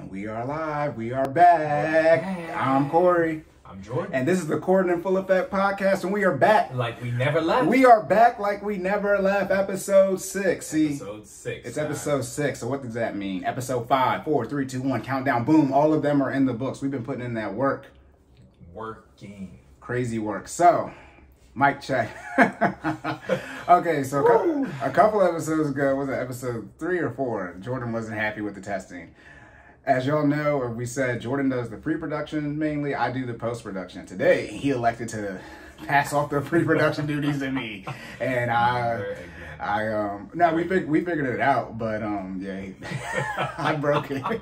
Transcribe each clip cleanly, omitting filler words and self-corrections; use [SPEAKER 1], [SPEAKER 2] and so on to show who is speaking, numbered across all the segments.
[SPEAKER 1] We are live. We are back. I'm Corey.
[SPEAKER 2] I'm Jordan.
[SPEAKER 1] And this is the Cordan and Full Effect podcast, and we are back.
[SPEAKER 2] Like we never left.
[SPEAKER 1] We are back like we never left. Episode 6. See?
[SPEAKER 2] Episode 6.
[SPEAKER 1] It's episode 6. So what does that mean? Episode 5, 4, 3, 2, 1. Countdown. Boom. All of them are in the books. We've been putting in that work.
[SPEAKER 2] Working.
[SPEAKER 1] Crazy work. So, mic check. Okay, so a couple episodes ago, was it episode 3 or 4? Jordan wasn't happy with the testing. As y'all know, or we said, Jordan does the pre-production mainly. I do the post-production. Today, he elected to pass off the pre-production duties to me, and we figured it out, but yeah, I broke it.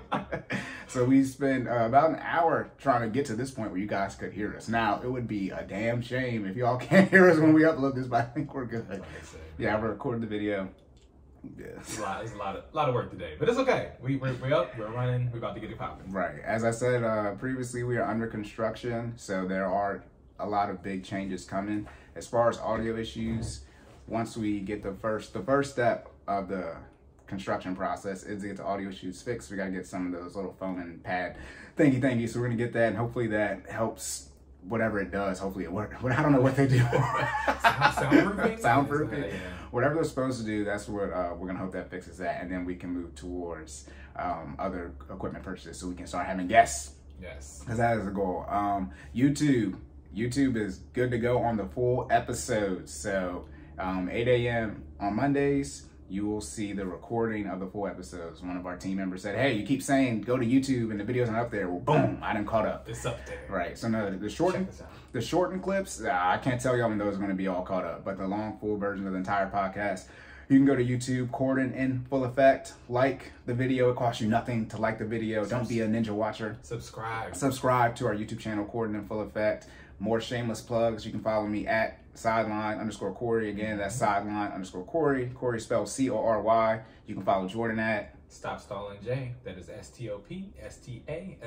[SPEAKER 1] So we spent about an hour trying to get to this point where you guys could hear us. Now, it would be a damn shame if y'all can't hear us when we upload this, but I think we're good. Yeah, I recorded the video. Yeah.
[SPEAKER 2] It's a lot of work today, but it's okay. We're up, we're running, we're about to get it popping.
[SPEAKER 1] Right. As I said previously, we are under construction, so there are a lot of big changes coming. As far as audio issues, once we get the first step of the construction process is to get the audio issues fixed. We got to get some of those little foam and pad thingy. So we're gonna get that, and hopefully that helps. Whatever it does, hopefully it works. I don't know what they do.
[SPEAKER 2] Soundproofing?
[SPEAKER 1] Soundproofing.
[SPEAKER 2] Yeah.
[SPEAKER 1] Whatever they're supposed to do, that's what we're gonna hope that fixes that, and then we can move towards other equipment purchases, so we can start having guests.
[SPEAKER 2] Yes.
[SPEAKER 1] Because that is the goal. YouTube is good to go on the full episodes. So 8 a.m. on Mondays, you will see the recording of the full episodes. One of our team members said, "Hey, you keep saying go to YouTube and the video's not up there." Well, boom, I done caught up.
[SPEAKER 2] It's up there.
[SPEAKER 1] Right. So no, the shortened clips, I can't tell y'all when those are going to be all caught up. But the long, full version of the entire podcast, you can go to YouTube, Cordan in Full Effect. Like the video. It costs you nothing to like the video. Don't be a ninja watcher. Subscribe to our YouTube channel, Cordan in Full Effect. More shameless plugs. You can follow me at sideline_Cory. Again, that's sideline_Cory. Cory spelled C-O-R-Y. You can follow Jordan at
[SPEAKER 2] Stop Stalling J. That is STOPSTALLINGJAY.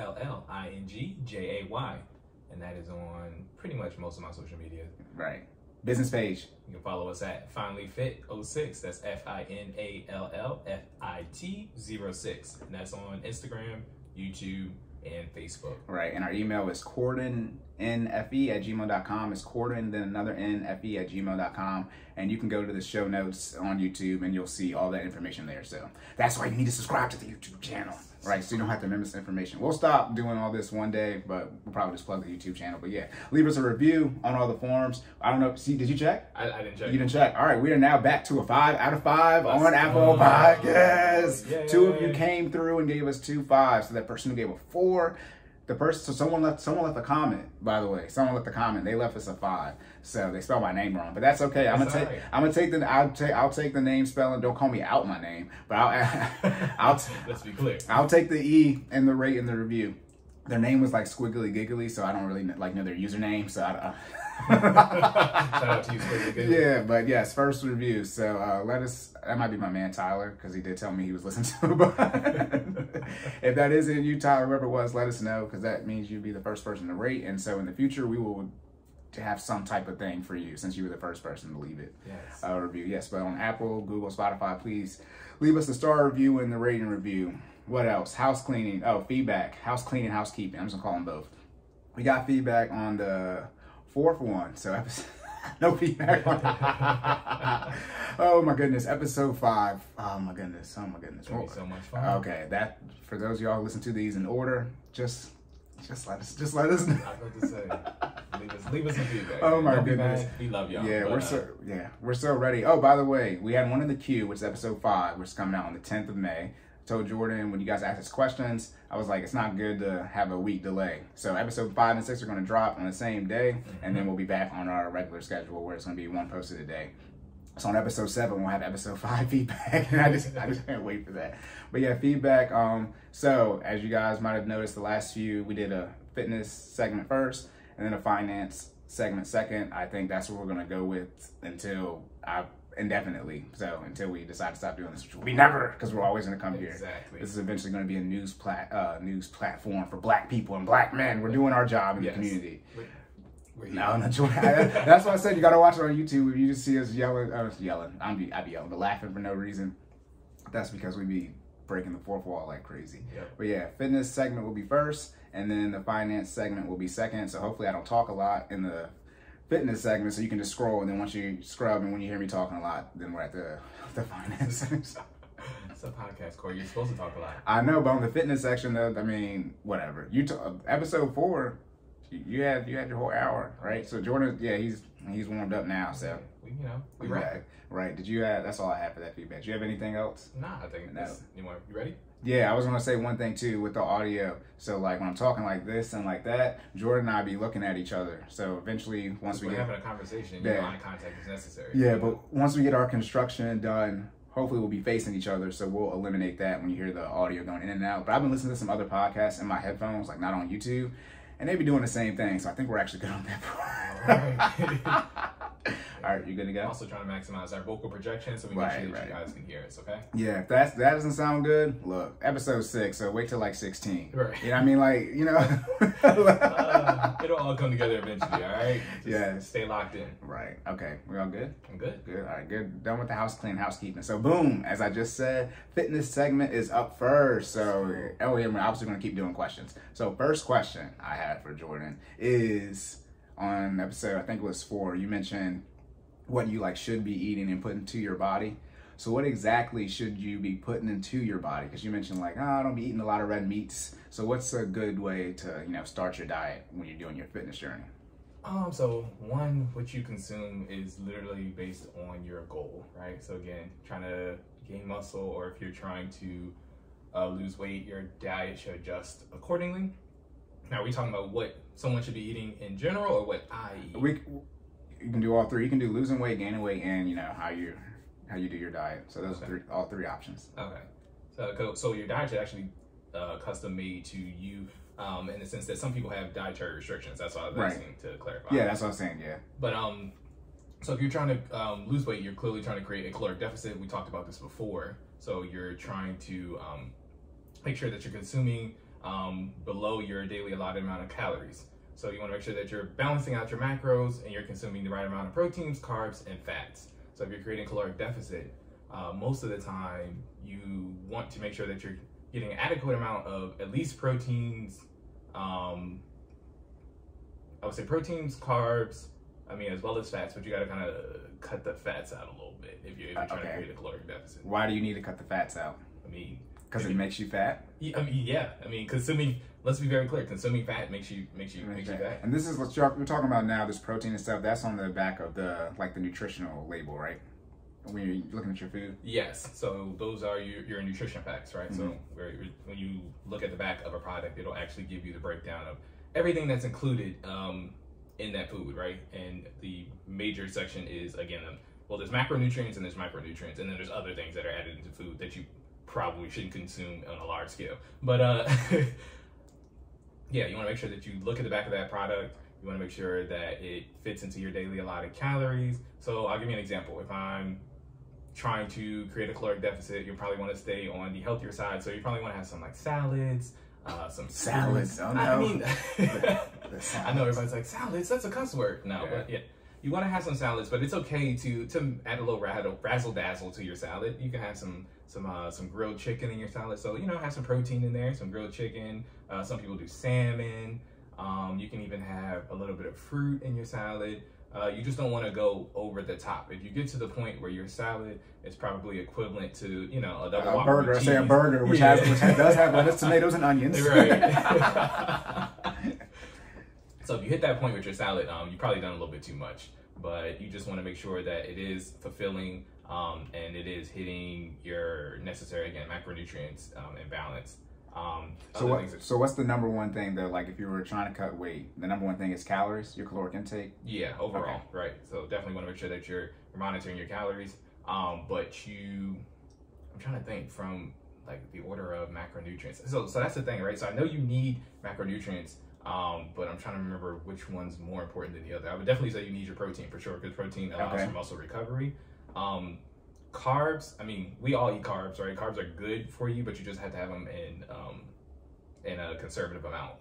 [SPEAKER 2] And that is on pretty much most of my social media.
[SPEAKER 1] Right. Business page.
[SPEAKER 2] You can follow us at FinallyFit06. That's FINALLFIT06. And that's on Instagram, YouTube, and Facebook.
[SPEAKER 1] Right. And our email is cordanNFE@gmail.com. It's Cordan, then another NFE@gmail.com. And you can go to the show notes on YouTube and you'll see all that information there. So that's why you need to subscribe to the YouTube channel. Right, so you don't have to remember this information. We'll stop doing all this one day, but we'll probably just plug the YouTube channel. But yeah, leave us a review on all the forums. I don't know. See, did you check?
[SPEAKER 2] I didn't check.
[SPEAKER 1] You didn't check. All right, we are now back to a 5 out of 5 on Apple Podcasts. Yay. 2 of you came through and gave us 2 5s. So that person who gave a 4, someone left a comment. By the way, someone left a comment. They left us a 5. So they spelled my name wrong, but that's okay. I'll take the name spelling. Don't call me out my name, but
[SPEAKER 2] let's be clear.
[SPEAKER 1] I'll take the E and the rate in the review. Their name was like squiggly giggly, so I don't really know their username. So
[SPEAKER 2] Shout out to you, Squiggly Giggly.
[SPEAKER 1] Yeah, but yes, first review. So let us. That might be my man Tyler, because he did tell me he was listening to it. But if that isn't you, Tyler, whoever it was, let us know, because that means you'd be the first person to rate. And so in the future, we will have some type of thing for you, since you were the first person to leave it.
[SPEAKER 2] Yes.
[SPEAKER 1] Review. Yes, but on Apple, Google, Spotify, please leave us a star review and the rating review. What else? House cleaning. Oh, feedback. House cleaning, housekeeping. I'm just gonna call them both. We got feedback on the 4th one, so no feedback on oh my goodness, episode 5. Oh my goodness.
[SPEAKER 2] It's gonna be so much fun.
[SPEAKER 1] Okay, that for those of y'all who listen to these in order, just let us know.
[SPEAKER 2] I was about to say, leave us some feedback.
[SPEAKER 1] Oh my goodness,
[SPEAKER 2] we love y'all.
[SPEAKER 1] Yeah, we're so ready. Oh, by the way, we had one in the queue, which is episode 5, which is coming out on the 10th of May. Told Jordan, when you guys asked us questions, I was like, it's not good to have a week delay. So episode 5 and 6 are going to drop on the same day, and then we'll be back on our regular schedule where it's going to be 1 posted a day. So on episode 7, we'll have episode 5 feedback, and I just can't wait for that. But yeah, feedback. So as you guys might have noticed, the last few, we did a fitness segment first, and then a finance segment second. I think that's what we're going to go with indefinitely. So until we decide to stop doing this, which will be never, because we're always going to come here.
[SPEAKER 2] Exactly.
[SPEAKER 1] This is eventually going to be a news platform for black people and black men. We're doing our job in the community. No, that's why I said you got to watch it on YouTube. If you just see us yelling, I'd be yelling, but laughing for no reason. That's because we be breaking the fourth wall like crazy.
[SPEAKER 2] Yep.
[SPEAKER 1] But yeah, fitness segment will be first, and then the finance segment will be second. So hopefully I don't talk a lot in the fitness segment, so you can just scroll, and then once you scrub and when you hear me talking a lot, then we're at the finance section.
[SPEAKER 2] It's a podcast, Corey. You're supposed to talk a lot.
[SPEAKER 1] I know, but on the fitness section, though, I mean, whatever. Episode 4, you had your whole hour, right? So Jordan, yeah, he's warmed up now, so
[SPEAKER 2] we right.
[SPEAKER 1] Right. Did you have? That's all I have for that feedback. Do you have anything else?
[SPEAKER 2] Nah, I think
[SPEAKER 1] No.
[SPEAKER 2] You ready?
[SPEAKER 1] Yeah, I was gonna say one thing too with the audio. So like when I'm talking like this and like that, Jordan and I be looking at each other. So eventually, once
[SPEAKER 2] we're having a conversation, eye contact is necessary.
[SPEAKER 1] Yeah, but once we get our construction done, hopefully we'll be facing each other. So we'll eliminate that when you hear the audio going in and out. But I've been listening to some other podcasts in my headphones, like not on YouTube, and they be doing the same thing. So I think we're actually good on that part. All right, you good to go?
[SPEAKER 2] Also trying to maximize our vocal projection so we make sure that you guys can hear us, okay?
[SPEAKER 1] Yeah, if that doesn't sound good, look, episode 6, so wait till like 16.
[SPEAKER 2] Right.
[SPEAKER 1] You know what I mean? Like, you know.
[SPEAKER 2] It'll all come together eventually, all right?
[SPEAKER 1] Yes.
[SPEAKER 2] Stay locked in.
[SPEAKER 1] Right. Okay. We all good?
[SPEAKER 2] I'm good.
[SPEAKER 1] Good. All right, good. Done with the housekeeping. So boom, as I just said, fitness segment is up first. So, we're obviously going to keep doing questions. So first question I had for Jordan is on episode, I think it was 4, you mentioned what you like should be eating and putting into your body. So what exactly should you be putting into your body? Because you mentioned like, I don't be eating a lot of red meats. So what's a good way to, start your diet when you're doing your fitness journey?
[SPEAKER 2] So one, what you consume is literally based on your goal, right? So again, trying to gain muscle, or if you're trying to lose weight, your diet should adjust accordingly. Now, are we talking about what someone should be eating in general, or what I eat?
[SPEAKER 1] You can do all 3. You can do losing weight, gaining weight, and how you do your diet. So those are all 3 options.
[SPEAKER 2] Okay. So your diet should actually custom made to you, in the sense that some people have dietary restrictions. That's all I was asking to clarify.
[SPEAKER 1] Yeah, that's what I was saying. Yeah.
[SPEAKER 2] But so if you're trying to lose weight, you're clearly trying to create a caloric deficit. We talked about this before. So you're trying to make sure that you're consuming below your daily allotted amount of calories. So you want to make sure that you're balancing out your macros and you're consuming the right amount of proteins, carbs, and fats. So if you're creating a caloric deficit, most of the time you want to make sure that you're getting an adequate amount of at least proteins. I would say proteins, carbs, as well as fats, but you got to kind of cut the fats out a little bit if you're trying to create a caloric deficit.
[SPEAKER 1] Why do you need to cut the fats out? Because it makes you fat?
[SPEAKER 2] Yeah. Consuming, let's be very clear, consuming fat makes you fat.
[SPEAKER 1] And this is what we're talking about now, this protein and stuff, that's on the back of the nutritional label, right? When you're looking at your food?
[SPEAKER 2] Yes. So those are your nutrition facts, right? Mm-hmm. So when you look at the back of a product, it'll actually give you the breakdown of everything that's included in that food, right? And the major section is, again, there's macronutrients and there's micronutrients, and then there's other things that are added into food that you probably shouldn't consume on a large scale. But yeah, you want to make sure that you look at the back of that product. You want to make sure that it fits into your daily allotted calories. So I'll give you an example. If I'm trying to create a caloric deficit, you probably want to stay on the healthier side. So you probably want to have some like salads, some
[SPEAKER 1] salads. Oh no.
[SPEAKER 2] I know everybody's like, salads, that's a cuss word. No, yeah. But yeah. You want to have some salads, but it's okay to add a little razzle dazzle to your salad. You can have some grilled chicken in your salad. So, have some protein in there, some grilled chicken. Some people do salmon. You can even have a little bit of fruit in your salad. You just don't want to go over the top. If you get to the point where your salad is probably equivalent to, a double
[SPEAKER 1] burger,
[SPEAKER 2] cheese.
[SPEAKER 1] Say a burger, which does have lettuce, tomatoes, and onions.
[SPEAKER 2] Right. So if you hit that point with your salad, you've probably done a little bit too much. But you just want to make sure that it is fulfilling and it is hitting your necessary, again, macronutrients and balance.
[SPEAKER 1] So what's the number one thing though? Like if you were trying to cut weight, the number one thing is calories, your caloric intake?
[SPEAKER 2] Yeah, overall, right. So definitely want to make sure that you're monitoring your calories. But I'm trying to think from like the order of macronutrients. So that's the thing, right? So I know you need macronutrients, but I'm trying to remember which one's more important than the other. I would definitely say you need your protein for sure, because protein allows for muscle recovery. Carbs, we all eat carbs, right? Carbs are good for you, but you just have to have them in a conservative amount.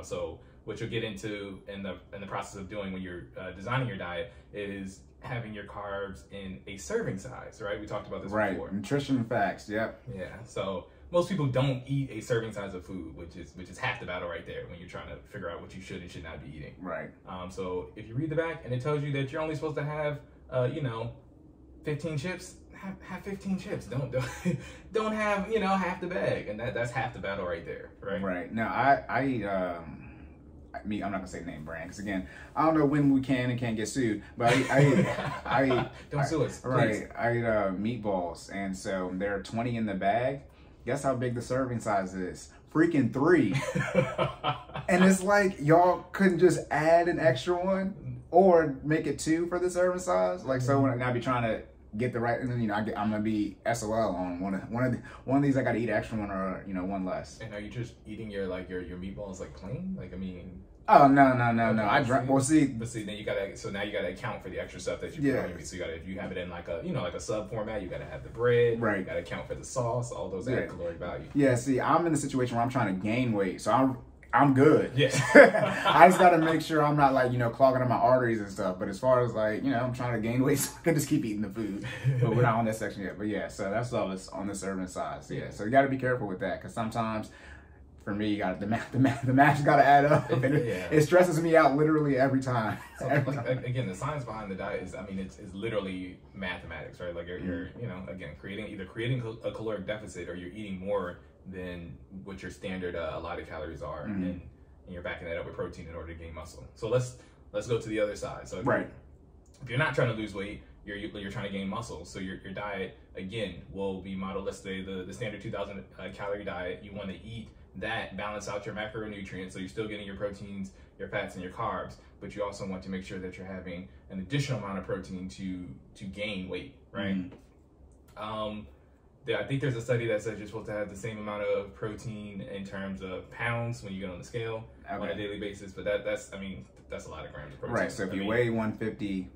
[SPEAKER 2] So what you'll get into in the process of doing when you're designing your diet is having your carbs in a serving size, right? We talked about this before.
[SPEAKER 1] Nutrition facts, yep.
[SPEAKER 2] Yeah, so most people don't eat a serving size of food, which is half the battle right there when you're trying to figure out what you should and should not be eating.
[SPEAKER 1] Right.
[SPEAKER 2] So if you read the back and it tells you that you're only supposed to have, 15 chips, have 15 chips. Don't have, half the bag, and that's half the battle right there, right?
[SPEAKER 1] Right. Now I eat I'm not gonna say name brand because again, I don't know when we can and can't get sued, but I eat
[SPEAKER 2] don't sue us,
[SPEAKER 1] right.
[SPEAKER 2] Please.
[SPEAKER 1] I eat meatballs, and so there are 20 in the bag. Guess how big the serving size is? Freaking 3. And it's like y'all couldn't just add an extra one or make it 2 for the serving size. Like so when I be trying to get the right, and then I'm gonna be SOL on one of these. I gotta eat an extra one or one less.
[SPEAKER 2] And are you just eating your meatballs like plain? Like I mean.
[SPEAKER 1] Oh no! I drank. Well, see,
[SPEAKER 2] but see, then now you gotta account for the extra stuff that you put on your meat. So if you have it in like a sub format, you gotta have the bread.
[SPEAKER 1] Right.
[SPEAKER 2] You gotta account for the sauce. All those add caloric value.
[SPEAKER 1] Yeah. See, I'm in a situation where I'm trying to gain weight, so I'm good.
[SPEAKER 2] Yeah.
[SPEAKER 1] I just gotta make sure I'm not like clogging up my arteries and stuff. But as far as like I'm trying to gain weight, so I can just keep eating the food. But we're not on that section yet. But yeah, so that's all that's on the serving size. Yeah. So you gotta be careful with that because sometimes. For me, you got the math's got to add up, and it stresses me out literally every time.
[SPEAKER 2] So, again, the science behind the diet is, it's literally mathematics, right? Like you're again creating a caloric deficit, or you're eating more than what your standard allotted calories are, and you're backing that up with protein in order to gain muscle. So let's go to the other side. So if you're not trying to lose weight, you're trying to gain muscle. So your diet again will be modeled. Let's say the standard 2,000 calorie diet. You want to eat that, balance out your macronutrients, so you're still getting your proteins, your fats, and your carbs, but you also want to make sure that you're having an additional amount of protein to gain weight, right? I think there's a study that says you're supposed to have the same amount of protein in terms of pounds when you get on the scale on a daily basis, but that's a lot of grams of protein.
[SPEAKER 1] Right. So if you weigh 150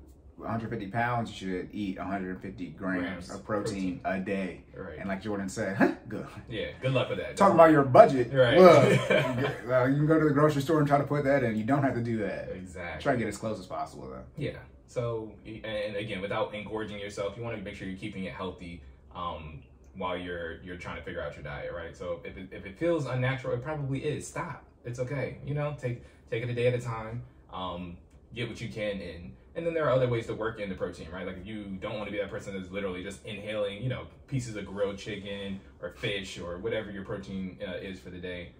[SPEAKER 1] pounds, you should eat 150 grams of protein a day.
[SPEAKER 2] Right.
[SPEAKER 1] And like Jordan said, good.
[SPEAKER 2] Yeah, good luck with that.
[SPEAKER 1] Talking about your budget.
[SPEAKER 2] Right.
[SPEAKER 1] Look, you can go to the grocery store and try to put that in. You don't have to do that.
[SPEAKER 2] Exactly.
[SPEAKER 1] Try to get as close as possible, though.
[SPEAKER 2] Yeah. So, and again, without engorging yourself, you want to make sure you're keeping it healthy while you're trying to figure out your diet, right? So if it feels unnatural, it probably is. Stop. It's okay. Take it a day at a time. Get what you can in. And then there are other ways to work in the protein, right? Like if you don't want to be that person that's literally just inhaling, pieces of grilled chicken or fish or whatever your protein is for the day.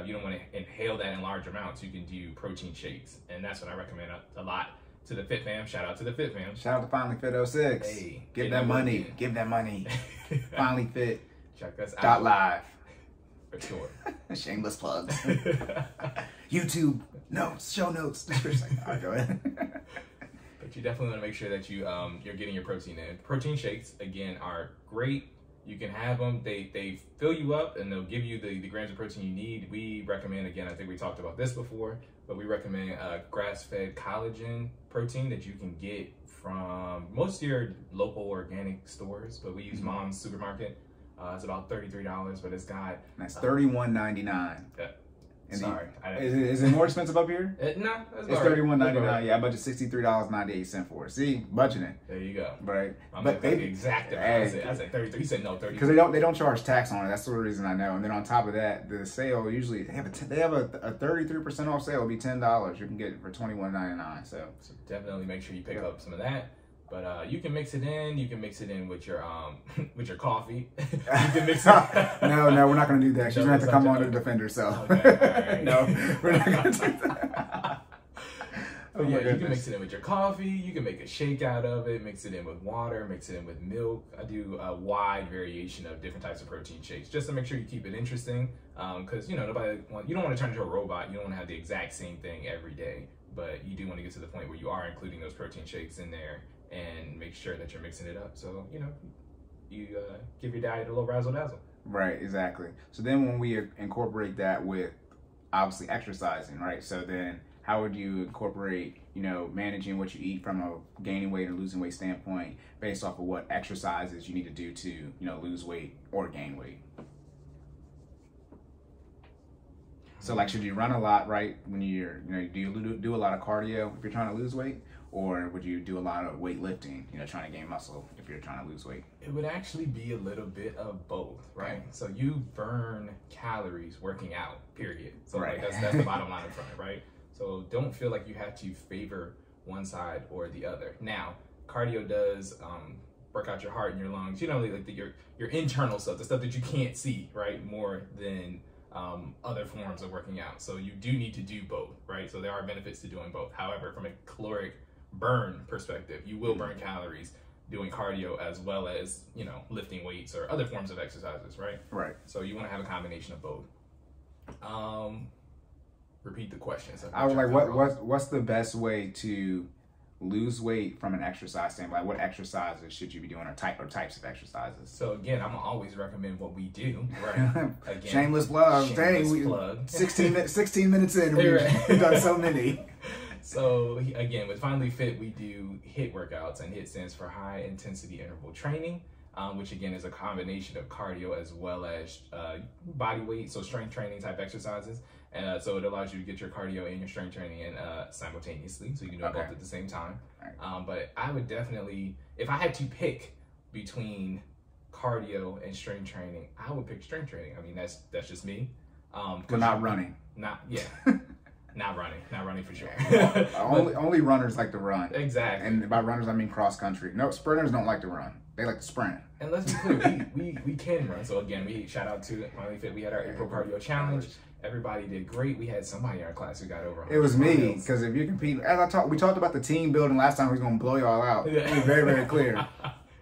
[SPEAKER 2] You don't want to inhale that in large amounts. You can do protein shakes. And that's what I recommend a lot to the Fit Fam. Shout out to the Fit Fam.
[SPEAKER 1] Shout out to FinallyFit 06.
[SPEAKER 2] Hey,
[SPEAKER 1] give that money. Give that money. FinallyFit.
[SPEAKER 2] Check us out.
[SPEAKER 1] .live.
[SPEAKER 2] For sure.
[SPEAKER 1] Shameless plugs. YouTube. No, show notes. Description. All right, go ahead.
[SPEAKER 2] But you definitely want to make sure that you're getting your protein in. Protein shakes, again, are great. You can have them. They fill you up and they'll give you the grams of protein you need. We recommend, again, I think we talked about this before, but we recommend grass-fed collagen protein that you can get from most of your local organic stores, but we use Mom's Supermarket. It's about $33, but it's got...
[SPEAKER 1] That's $31.99.
[SPEAKER 2] Yeah.
[SPEAKER 1] Sorry. Is it more expensive up here?
[SPEAKER 2] No.
[SPEAKER 1] It's $31.99. Yeah, I budget $63.98 for it. See, budgeting.
[SPEAKER 2] There you go.
[SPEAKER 1] Right.
[SPEAKER 2] But the exact amount. I said 33. You said no, 30.
[SPEAKER 1] Because they don't charge tax on it. That's the reason I know. And then on top of that, the sale usually they have a 33% off sale. It'll be $10. You can get it for $21.99. So
[SPEAKER 2] definitely make sure you pick up some of that. But you can mix it in. You can mix it in with your coffee. You can mix it.
[SPEAKER 1] No, we're not gonna do that. She's gonna have to come on to defend herself.
[SPEAKER 2] Okay, all right.
[SPEAKER 1] No, we're not gonna do that.
[SPEAKER 2] You can mix it in with your coffee. You can make a shake out of it. Mix it in with water. Mix it in with milk. I do a wide variation of different types of protein shakes just to make sure you keep it interesting. Because you don't want to turn into a robot. You don't want to have the exact same thing every day. But you do want to get to the point where you are including those protein shakes in there and make sure that you're mixing it up. So, you give your diet a little razzle dazzle.
[SPEAKER 1] Right, exactly. So then when we incorporate that with obviously exercising, right? So then how would you incorporate, managing what you eat from a gaining weight or losing weight standpoint based off of what exercises you need to do to, lose weight or gain weight? So like, should you run a lot, right? When do you do a lot of cardio if you're trying to lose weight? or would you do a lot of weightlifting, you know, trying to gain muscle if you're trying to lose weight?
[SPEAKER 2] It would actually be a little bit of both, right?
[SPEAKER 1] Okay.
[SPEAKER 2] So you burn calories working out, period. So
[SPEAKER 1] Right.
[SPEAKER 2] like that's the bottom line from it, right? So don't feel like you have to favor one side or the other. Now, cardio does work out your heart and your lungs, you know, like your internal stuff, the stuff that you can't see, right? More than other forms of working out. So you do need to do both, right? So there are benefits to doing both. However, from a caloric burn perspective, you will burn calories doing cardio as well as, you know, lifting weights or other forms of exercises, right?
[SPEAKER 1] Right.
[SPEAKER 2] So you want to have a combination of both. Repeat the question. So
[SPEAKER 1] I was like, what's the best way to lose weight from an exercise standpoint? Like, what exercises should you be doing, or types of exercises?
[SPEAKER 2] So again, I'm gonna always recommend what we do, right? Again,
[SPEAKER 1] shameless plug. Dang,
[SPEAKER 2] plug.
[SPEAKER 1] 16 minutes in, we've done so many.
[SPEAKER 2] So again, with FinallyFit, we do HIIT workouts, and HIIT stands for high intensity interval training, which again is a combination of cardio as well as body weight, so strength training type exercises. So it allows you to get your cardio and your strength training in simultaneously, so you can do both at the same time. Right. But I would definitely, if I had to pick between cardio and strength training, I would pick strength training. I mean, that's just me.
[SPEAKER 1] But not running.
[SPEAKER 2] Not Not running for sure.
[SPEAKER 1] only runners like to run.
[SPEAKER 2] Exactly.
[SPEAKER 1] And by runners, I mean cross country. No, sprinters don't like to run. They like to sprint.
[SPEAKER 2] And let's be clear, we can run. So again, we shout out to FinallyFit. We had our April Cardio Challenge. Everybody did great. We had somebody in our class who got over 100
[SPEAKER 1] It was me,
[SPEAKER 2] miles.
[SPEAKER 1] because if you compete, we talked about the team building last time. We was gonna blow y'all out. It was very, very clear.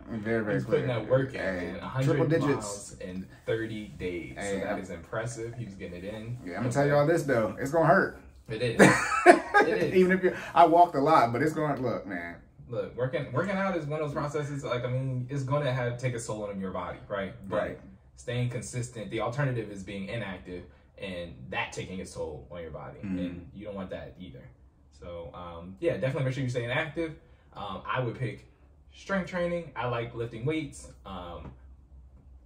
[SPEAKER 1] Very
[SPEAKER 2] He's
[SPEAKER 1] clear.
[SPEAKER 2] putting that work in, man. 100
[SPEAKER 1] triple digits
[SPEAKER 2] miles in 30 days. So that is impressive. He was getting it in.
[SPEAKER 1] Yeah, I'm gonna tell y'all this though. It's gonna hurt.
[SPEAKER 2] It is. It is.
[SPEAKER 1] Even if I walked a lot, but it's going to look, man.
[SPEAKER 2] Look, working out is one of those processes. Like, I mean, it's going to take a toll on your body, right? But
[SPEAKER 1] right.
[SPEAKER 2] Staying consistent. The alternative is being inactive, and that taking its toll on your body, and you don't want that either. So, yeah, definitely make sure you stay active. I would pick strength training. I like lifting weights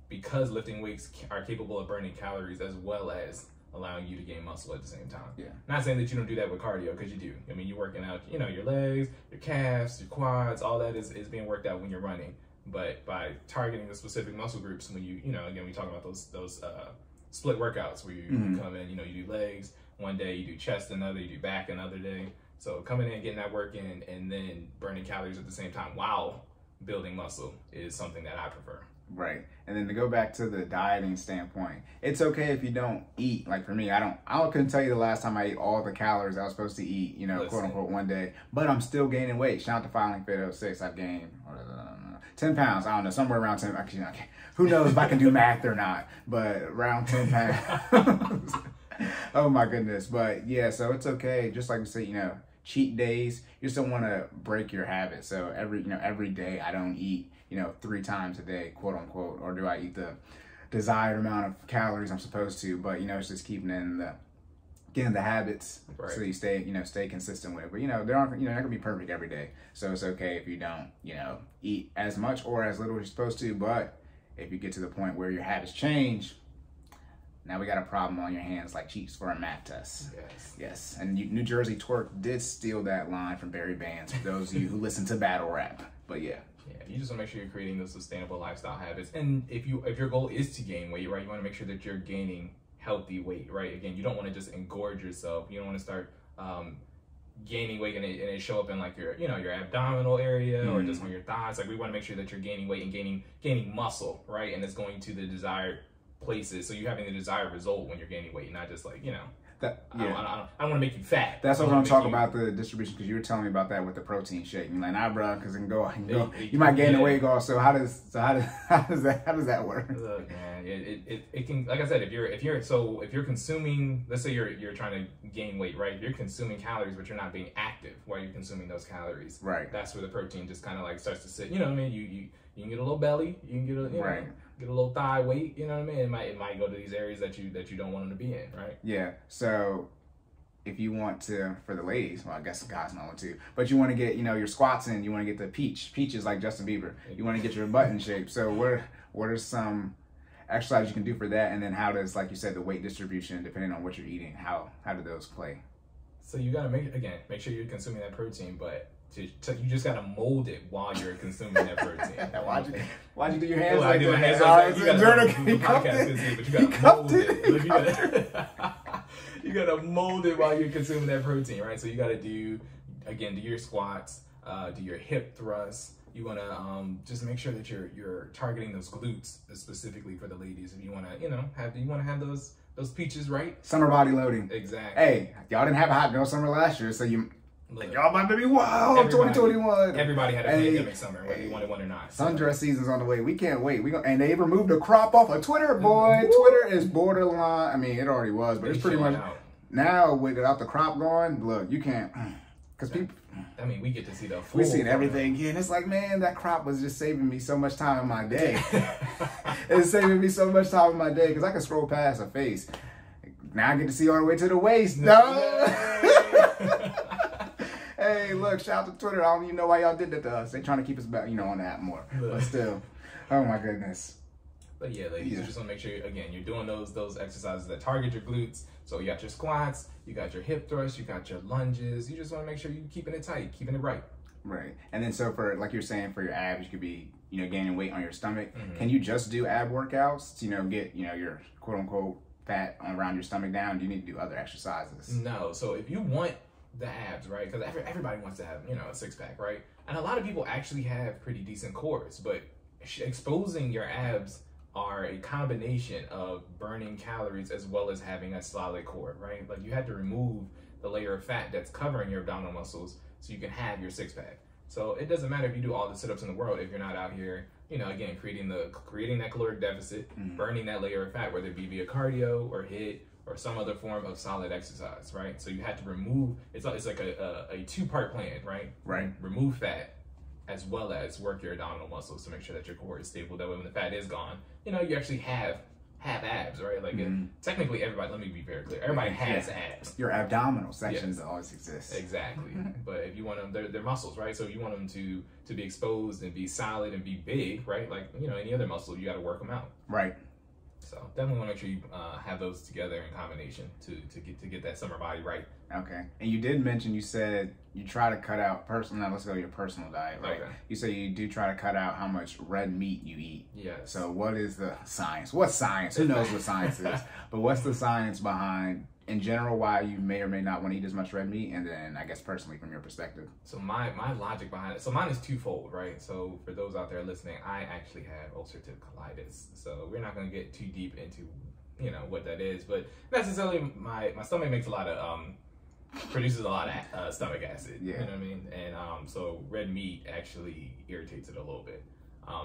[SPEAKER 2] because lifting weights are capable of burning calories as well as allowing you to gain muscle at the same time.
[SPEAKER 1] Yeah.
[SPEAKER 2] Not saying that you don't do that with cardio, because you do. I mean, you're working out, you know, your legs, your calves, your quads, all that is being worked out when you're running. But by targeting the specific muscle groups, when you know, again, we talk about those split workouts where you come in, you know, you do legs one day, you do chest another, you do back another day. So coming in, getting that work in, and then burning calories at the same time while building muscle is something that I prefer.
[SPEAKER 1] Right. And then to go back to the dieting standpoint, it's okay if you don't eat. Like for me, I couldn't tell you the last time I ate all the calories I was supposed to eat, you know, quote unquote, one day. But I'm still gaining weight. Shout out to FinallyFit 06. I've gained 10 pounds. I don't know, somewhere around 10. Actually, who knows if I can do math or not, but around 10 pounds. Oh my goodness. But yeah, so it's okay. Just like we say, you know, cheat days, you still want to break your habit. So every day I don't eat, you know, 3 times a day, quote unquote, or do I eat the desired amount of calories I'm supposed to? But, you know, it's just keeping in getting the habits, right, so you stay consistent with it. But, you know, you're not gonna be perfect every day. So it's okay if you don't, you know, eat as much or as little as you're supposed to. But if you get to the point where your habits change, now we got a problem on your hands, like cheats for a math test. Yes. And New Jersey Twerk did steal that line from Barry Bands, for those of you who listen to battle rap. But yeah.
[SPEAKER 2] Yeah, you just want to make sure you're creating those sustainable lifestyle habits. And if your goal is to gain weight, right, you want to make sure that you're gaining healthy weight, right? Again, you don't want to just engorge yourself. You don't want to start gaining weight and it show up in like your abdominal area or just on your thighs. Like, we want to make sure that you're gaining weight and gaining muscle, right? And it's going to the desired places, so you're having the desired result when you're gaining weight, not just like, you know, I don't want to make you fat.
[SPEAKER 1] That's what I'm talking about, the distribution, because you were telling me about that with the protein shake. You're like, nah, bro, because it can go. You might gain the weight goal. So how does that work?
[SPEAKER 2] Look, man, it can, like I said, if you're consuming, let's say you're trying to gain weight, right? If you're consuming calories, but you're not being active while you're consuming those calories,
[SPEAKER 1] right? That's
[SPEAKER 2] where the protein just kind of like starts to sit. You know what I mean? You can get a little belly, you can get a get a little thigh weight, you know what I mean? It might go to these areas that you don't want them to be in, right?
[SPEAKER 1] Yeah. So if you want to, for the ladies, well, I guess the guys know it too, but you want to get, you know, your squats in, you want to get the peaches like Justin Bieber. You want to get your butt in shape. So what are some exercises you can do for that? And then how does, like you said, the weight distribution, depending on what you're eating, how do those play?
[SPEAKER 2] So you got to make sure you're consuming that protein, but you just gotta mold it while you're consuming that protein.
[SPEAKER 1] Why'd you do your hands
[SPEAKER 2] I
[SPEAKER 1] like
[SPEAKER 2] do my hands
[SPEAKER 1] that?
[SPEAKER 2] like that. The podcast can see, but you gotta mold it. You gotta mold it while you're consuming that protein, right? So you gotta do your squats, do your hip thrusts. You wanna just make sure that you're targeting those glutes specifically for the ladies. If you wanna, have those peaches, right?
[SPEAKER 1] Summer body loading.
[SPEAKER 2] Exactly.
[SPEAKER 1] Hey, y'all didn't have a hot girl summer last year, so y'all might be wild. 2021.
[SPEAKER 2] Everybody had a pandemic summer, whether you wanted one or not.
[SPEAKER 1] Sundress season's on the way. We can't wait. And they removed the crop off of Twitter, boy. Twitter is borderline. I mean, it already was, but it's pretty much now without the crop going. Look, you can't because people.
[SPEAKER 2] I mean, we get to see the full.
[SPEAKER 1] We seen everything again. It's like, man, that crop was just saving me so much time in my day. It's saving me so much time in my day because I can scroll past a face. Now I get to see all the way to the waist. No. Hey, look, shout out to Twitter. I don't even know why y'all did that to us. They trying to keep us back, on the app more. But still, oh my goodness.
[SPEAKER 2] But yeah, ladies, you just want to make sure, again, you're doing those exercises that target your glutes. So you got your squats, you got your hip thrusts, you got your lunges. You just want to make sure you're keeping it tight, keeping it right.
[SPEAKER 1] Right. And then so for, like you're saying, for your abs, you could be, gaining weight on your stomach. Can you just do ab workouts to, get, your quote unquote fat around your stomach down? Do you need to do other exercises?
[SPEAKER 2] No. So if you want the abs, right? Because everybody wants to have, a six pack, right? And a lot of people actually have pretty decent cores, but exposing your abs are a combination of burning calories as well as having a solid core, right? Like you had to remove the layer of fat that's covering your abdominal muscles so you can have your six pack. So it doesn't matter if you do all the sit-ups in the world if you're not out here, again, creating that caloric deficit, burning that layer of fat, whether it be via cardio or HIIT or some other form of solid exercise, right? So you had to remove, it's like a two-part plan, right?
[SPEAKER 1] Right.
[SPEAKER 2] Remove fat as well as work your abdominal muscles to make sure that your core is stable. That way when the fat is gone, you actually have abs, right? Like technically everybody, let me be very clear, everybody has abs.
[SPEAKER 1] Your abdominal sections always exist.
[SPEAKER 2] Exactly. But if you want them, they're muscles, right? So if you want them to be exposed and be solid and be big, right? Like, any other muscle, you got to work them out.
[SPEAKER 1] Right.
[SPEAKER 2] So definitely want to make sure you have those together in combination to get that summer body right.
[SPEAKER 1] Okay. And you did mention, you said you try to cut out now let's go to your personal diet, right? Okay. You say you do try to cut out how much red meat you eat.
[SPEAKER 2] Yes.
[SPEAKER 1] So what is the science? What's science? Who knows what science is? But what's the science behind, in general, why you may or may not want to eat as much red meat? And then I guess personally from your perspective.
[SPEAKER 2] So my logic behind it, so mine is twofold, right? So for those out there listening, I actually have ulcerative colitis. So we're not going to get too deep into, what that is. But necessarily my stomach makes a lot of, produces a lot of stomach acid.
[SPEAKER 1] Yeah.
[SPEAKER 2] You know what I mean? And so red meat actually irritates it a little bit.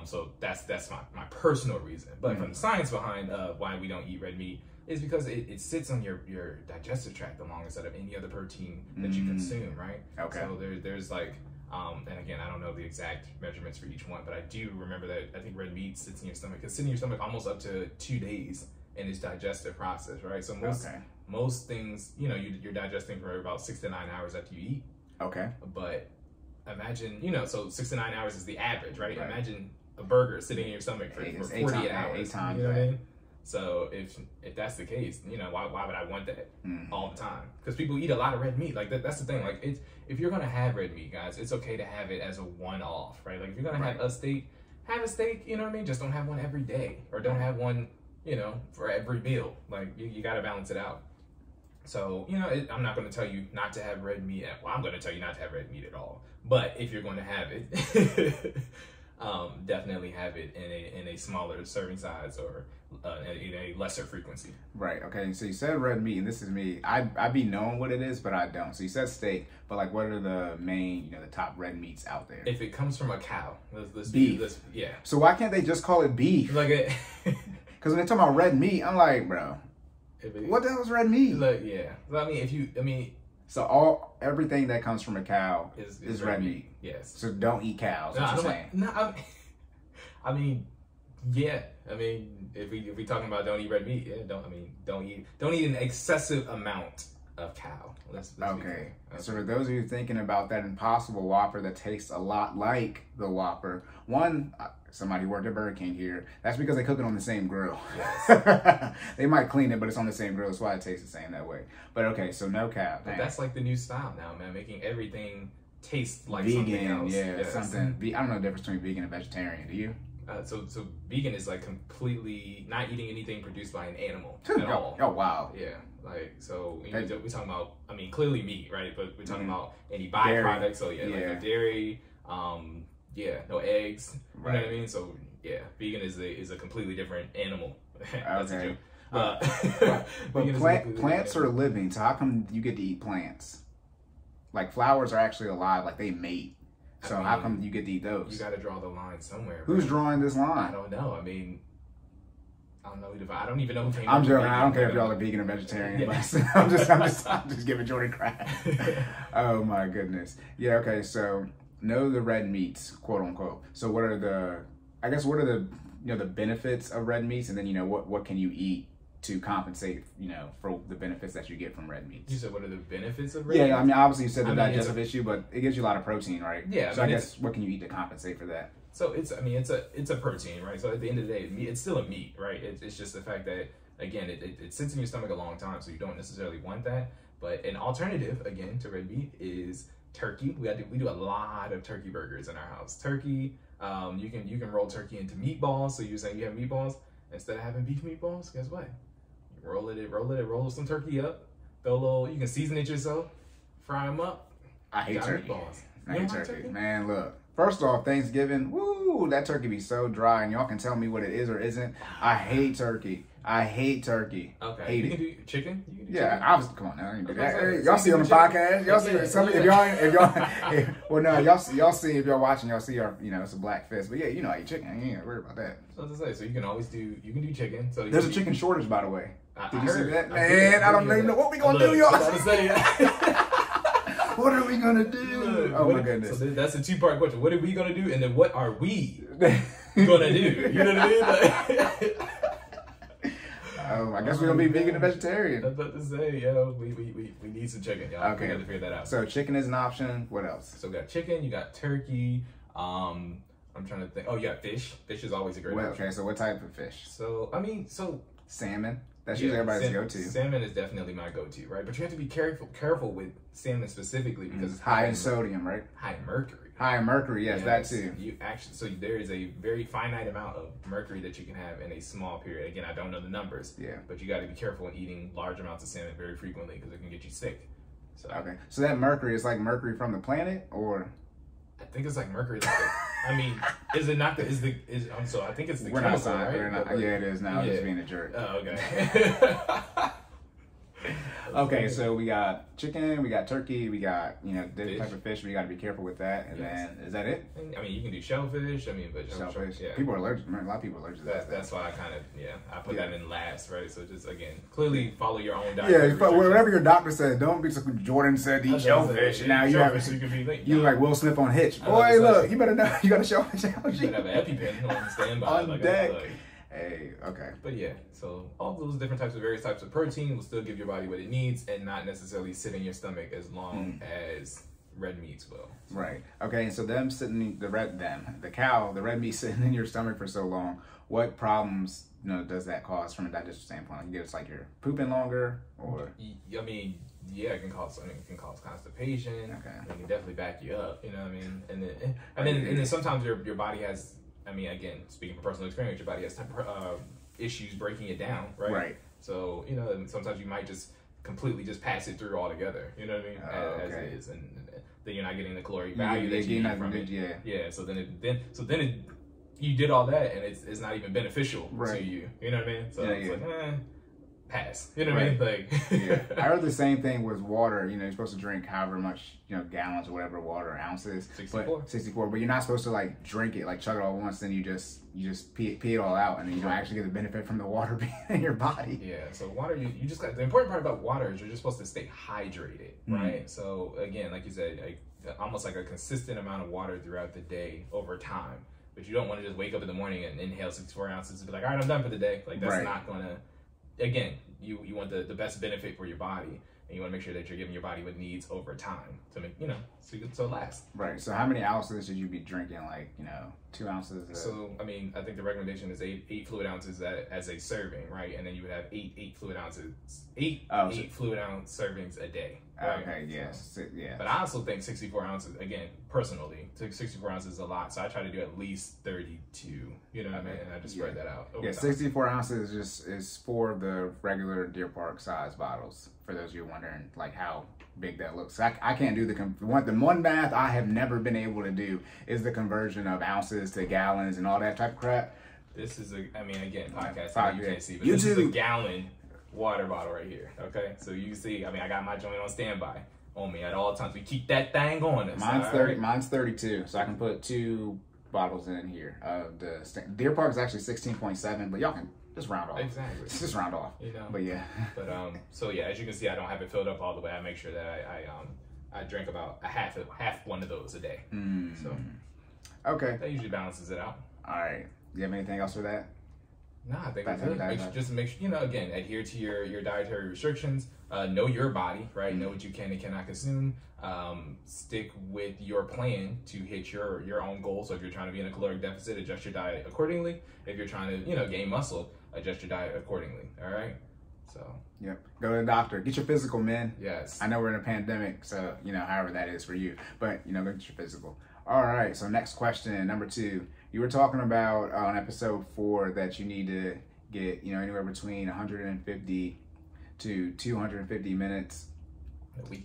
[SPEAKER 2] So that's my personal reason. But from the science behind why we don't eat red meat is because it sits on your digestive tract the longest out of any other protein that you consume, right?
[SPEAKER 1] Okay.
[SPEAKER 2] So there's like, and again, I don't know the exact measurements for each one, but I do remember that I think red meat sits in your stomach. It sits in your stomach almost up to 2 days in its digestive process, right? So most things, you're digesting for about 6 to 9 hours after you eat.
[SPEAKER 1] Okay.
[SPEAKER 2] But imagine, so 6 to 9 hours is the average, right? Imagine a burger sitting in your stomach for 48 hours.
[SPEAKER 1] 8 times.
[SPEAKER 2] You know what I mean? So if that's the case, why would I want that all the time? Because people eat a lot of red meat. Like that's the thing. Like if you're gonna have red meat, guys, it's okay to have it as a one-off, right? Like if you're gonna have a steak, have a steak. You know what I mean? Just don't have one every day, or don't have one, for every meal. Like you got to balance it out. So I'm not gonna tell you not to have red meat. Well, I'm gonna tell you not to have red meat at all. But if you're going to have it, definitely have it in a smaller serving size or in a lesser frequency.
[SPEAKER 1] Right. Okay. So you said red meat, and this is me. I be knowing what it is, but I don't. So you said steak, but like, what are the main, the top red meats out there?
[SPEAKER 2] If it comes from a cow,
[SPEAKER 1] beef.
[SPEAKER 2] Yeah.
[SPEAKER 1] So why can't they just call it beef?
[SPEAKER 2] Like it.
[SPEAKER 1] Because when they talk about red meat, I'm like, bro, what the hell is red meat?
[SPEAKER 2] Like, yeah. I mean.
[SPEAKER 1] So everything that comes from a cow is red meat.
[SPEAKER 2] Yes.
[SPEAKER 1] So don't eat cows. What you're saying?
[SPEAKER 2] I mean, yeah. I mean, if we talking about don't eat red meat, yeah. Don't eat an excessive amount of cow. Let's
[SPEAKER 1] okay. So for those of you thinking about that Impossible Whopper that tastes a lot like the Whopper, somebody worked at Burger King here. That's because they cook it on the same grill. Yes. They might clean it, but it's on the same grill. That's why it tastes the same that way. But okay, so no cow.
[SPEAKER 2] But that's like the new style now, man. Making everything taste like
[SPEAKER 1] vegan,
[SPEAKER 2] something else.
[SPEAKER 1] yeah,
[SPEAKER 2] Yes.
[SPEAKER 1] something. I don't know the difference between vegan and vegetarian. Do you?
[SPEAKER 2] So vegan is like completely not eating anything produced by an animal at all.
[SPEAKER 1] Oh wow.
[SPEAKER 2] Yeah, like so we're talking about. I mean, clearly meat, right? But we're talking about any
[SPEAKER 1] Dairy.
[SPEAKER 2] byproducts. So yeah, like no dairy. No eggs. You know what I mean? So yeah, vegan is a completely different animal. That's a joke.
[SPEAKER 1] But plants are living, so how come you get to eat plants? Like flowers are actually alive, like they mate. So how come you get to eat those?
[SPEAKER 2] You got to draw the line somewhere.
[SPEAKER 1] Who's drawing this line?
[SPEAKER 2] I don't know. I mean, I don't know. I don't even know who came.
[SPEAKER 1] I'm joking. I don't care if y'all are vegan or vegetarian. Yeah. But I'm just giving Jordan crap. Oh my goodness. Yeah. Okay. So know the red meats, quote unquote. So what are the the benefits of red meats, and then what can you eat to compensate, for the benefits that you get from red meats?
[SPEAKER 2] You said what are the benefits of red meats?
[SPEAKER 1] Yeah, I mean, obviously you said the digestive issue, but it gives you a lot of protein, right?
[SPEAKER 2] Yeah.
[SPEAKER 1] So I guess what can you eat to compensate for that?
[SPEAKER 2] So it's a protein, right? So at the end of the day, it's still a meat, right? It's just the fact that, again, it sits in your stomach a long time, so you don't necessarily want that. But an alternative, again, to red meat is turkey. We do a lot of turkey burgers in our house. Turkey, you can roll turkey into meatballs. So you're saying you have meatballs instead of having beef meatballs. Guess what? Roll some turkey up. Throw a little. You can season it yourself. Fry them up.
[SPEAKER 1] I hate turkey.
[SPEAKER 2] Meatballs.
[SPEAKER 1] I hate turkey. Man, look. First off, Thanksgiving, woo, that turkey be so dry, and y'all can tell me what it is or isn't. I hate turkey. Okay.
[SPEAKER 2] You can do chicken? You can do
[SPEAKER 1] chicken. Come on now. You can do that.
[SPEAKER 2] Okay.
[SPEAKER 1] Y'all see on the podcast. Y'all see some if y'all see if y'all watching, y'all see our it's a black fist. But yeah, I eat chicken. You ain't worried about that.
[SPEAKER 2] So to say, so you can do chicken. So
[SPEAKER 1] there's a chicken shortage, by the way. Did you see that?
[SPEAKER 2] Man,
[SPEAKER 1] I don't even know what we gonna do, y'all. What are we gonna do? My goodness.
[SPEAKER 2] So that's a two-part question. What are we gonna do, and then what are we gonna do? You know what I mean?
[SPEAKER 1] I guess we're gonna be vegan and vegetarian.
[SPEAKER 2] I was about to say, we need some chicken, y'all.
[SPEAKER 1] Okay.
[SPEAKER 2] We gotta figure that out.
[SPEAKER 1] So chicken is an option. What else?
[SPEAKER 2] So we got chicken, you got turkey, I'm trying to think. Oh, you got fish. Fish is always a great option.
[SPEAKER 1] Okay, so what type of fish?
[SPEAKER 2] So
[SPEAKER 1] salmon. That's usually everybody's go-to.
[SPEAKER 2] Salmon is definitely my go-to, right? But you have to be careful with salmon specifically because it's
[SPEAKER 1] high in sodium, right?
[SPEAKER 2] High in mercury.
[SPEAKER 1] High in mercury, yes, that too.
[SPEAKER 2] So there is a very finite amount of mercury that you can have in a small period. Again, I don't know the numbers.
[SPEAKER 1] Yeah.
[SPEAKER 2] But you got to be careful in eating large amounts of salmon very frequently because it can get you sick. So.
[SPEAKER 1] Okay. So that mercury is like mercury from the planet, or?
[SPEAKER 2] I think it's like mercury. Is it not so I think it's the chemical, right?
[SPEAKER 1] Yeah, it is now. I'm just being a jerk.
[SPEAKER 2] Oh, okay.
[SPEAKER 1] Okay, so we got chicken, we got turkey, we got different type of fish. We got to be careful with that. And then is that it?
[SPEAKER 2] I mean, you can do shellfish. But
[SPEAKER 1] shellfish. Yeah. People are allergic. A lot of people are allergic to that.
[SPEAKER 2] That's why I put that in last, right? So just again, clearly follow your own diet.
[SPEAKER 1] Yeah, but whatever your doctor said, don't be. Jordan said eat shellfish, and now you like Will Smith on Hitch. Boy, look, you better know you got a shellfish allergy.
[SPEAKER 2] You better have an EpiPen on standby
[SPEAKER 1] on deck. Hey, okay.
[SPEAKER 2] But yeah, so all those various types of protein will still give your body what it needs and not necessarily sit in your stomach as long as red meats will. So. Right.
[SPEAKER 1] Okay, so the red meat sitting in your stomach for so long, what problems does that cause from a digestive standpoint? You get like you're pooping longer, or
[SPEAKER 2] I mean, yeah, it can cause constipation.
[SPEAKER 1] Okay.
[SPEAKER 2] It can definitely back you up, you know what I mean? And then sometimes your body has, I mean, again, speaking from personal experience, your body has issues breaking it down, right?
[SPEAKER 1] Right.
[SPEAKER 2] So, sometimes you might just completely just pass it through altogether, you know what I mean? As it is. And then you're not getting the caloric value that you need from it. Yeah. So then you did all that and it's not even beneficial to you. You know what I mean? So it's like, pass. You know what I mean? Like,
[SPEAKER 1] I heard the same thing with water. You're supposed to drink however much, gallons or whatever water, ounces. 64. But you're not supposed to like drink it, like chug it all at once. Then you just pee it all out, and then you don't actually get the benefit from the water being in your body.
[SPEAKER 2] Yeah. So water, you just got, the important part about water is you're just supposed to stay hydrated, right? So again, like you said, almost like a consistent amount of water throughout the day over time. But you don't want to just wake up in the morning and inhale 64 ounces and be like, all right, I'm done for the day. Like that's not gonna. Again, you want the best benefit for your body, and you want to make sure that you're giving your body what it needs over time to make so it lasts.
[SPEAKER 1] Right. So how many ounces should you be drinking? Like 2 ounces.
[SPEAKER 2] So, I mean, I think the recommendation is eight fluid ounces as a serving, right? And then you would have eight fluid ounces, eight fluid ounce servings a day. Right?
[SPEAKER 1] Okay, yes. So, yeah.
[SPEAKER 2] But I also think 64 ounces, again, personally, 64 ounces is a lot. So I try to do at least 32, you know what I mean? And I just spread that out over time.
[SPEAKER 1] 64 ounces is for the regular Deer Park size bottles, for those of you wondering, like, how big that looks. I can't do the one math I have never been able to do is the conversion of ounces to gallons and all that type of crap.
[SPEAKER 2] This is again, podcast, you can't see, but
[SPEAKER 1] YouTube.
[SPEAKER 2] This is a gallon water bottle right here, okay? So you can see, I got my joint on standby on me at all times. We keep that thing on us.
[SPEAKER 1] Mine's 32, so I can put 2 bottles in here. Deer Park is actually 16.7, but y'all can just round off.
[SPEAKER 2] Exactly.
[SPEAKER 1] Just round off.
[SPEAKER 2] You know.
[SPEAKER 1] But yeah.
[SPEAKER 2] But so yeah, as you can see, I don't have it filled up all the way. I make sure that I drink about a half one of those a day. So
[SPEAKER 1] okay,
[SPEAKER 2] that usually balances it out.
[SPEAKER 1] All right. Do you have anything else for that?
[SPEAKER 2] No, I think that's it. Just make sure, again, adhere to your dietary restrictions. Know your body, right? Know what you can and cannot consume. Stick with your plan to hit your own goals. So if you're trying to be in a caloric deficit, adjust your diet accordingly. If you're trying to, gain muscle, adjust your diet accordingly. All right. So.
[SPEAKER 1] Yep. Go to the doctor. Get your physical, man.
[SPEAKER 2] Yes.
[SPEAKER 1] I know we're in a pandemic, so however that is for you, but go get your physical. All right. So next question, number 2. You were talking about on episode 4 that you need to get anywhere between 150 to 250 minutes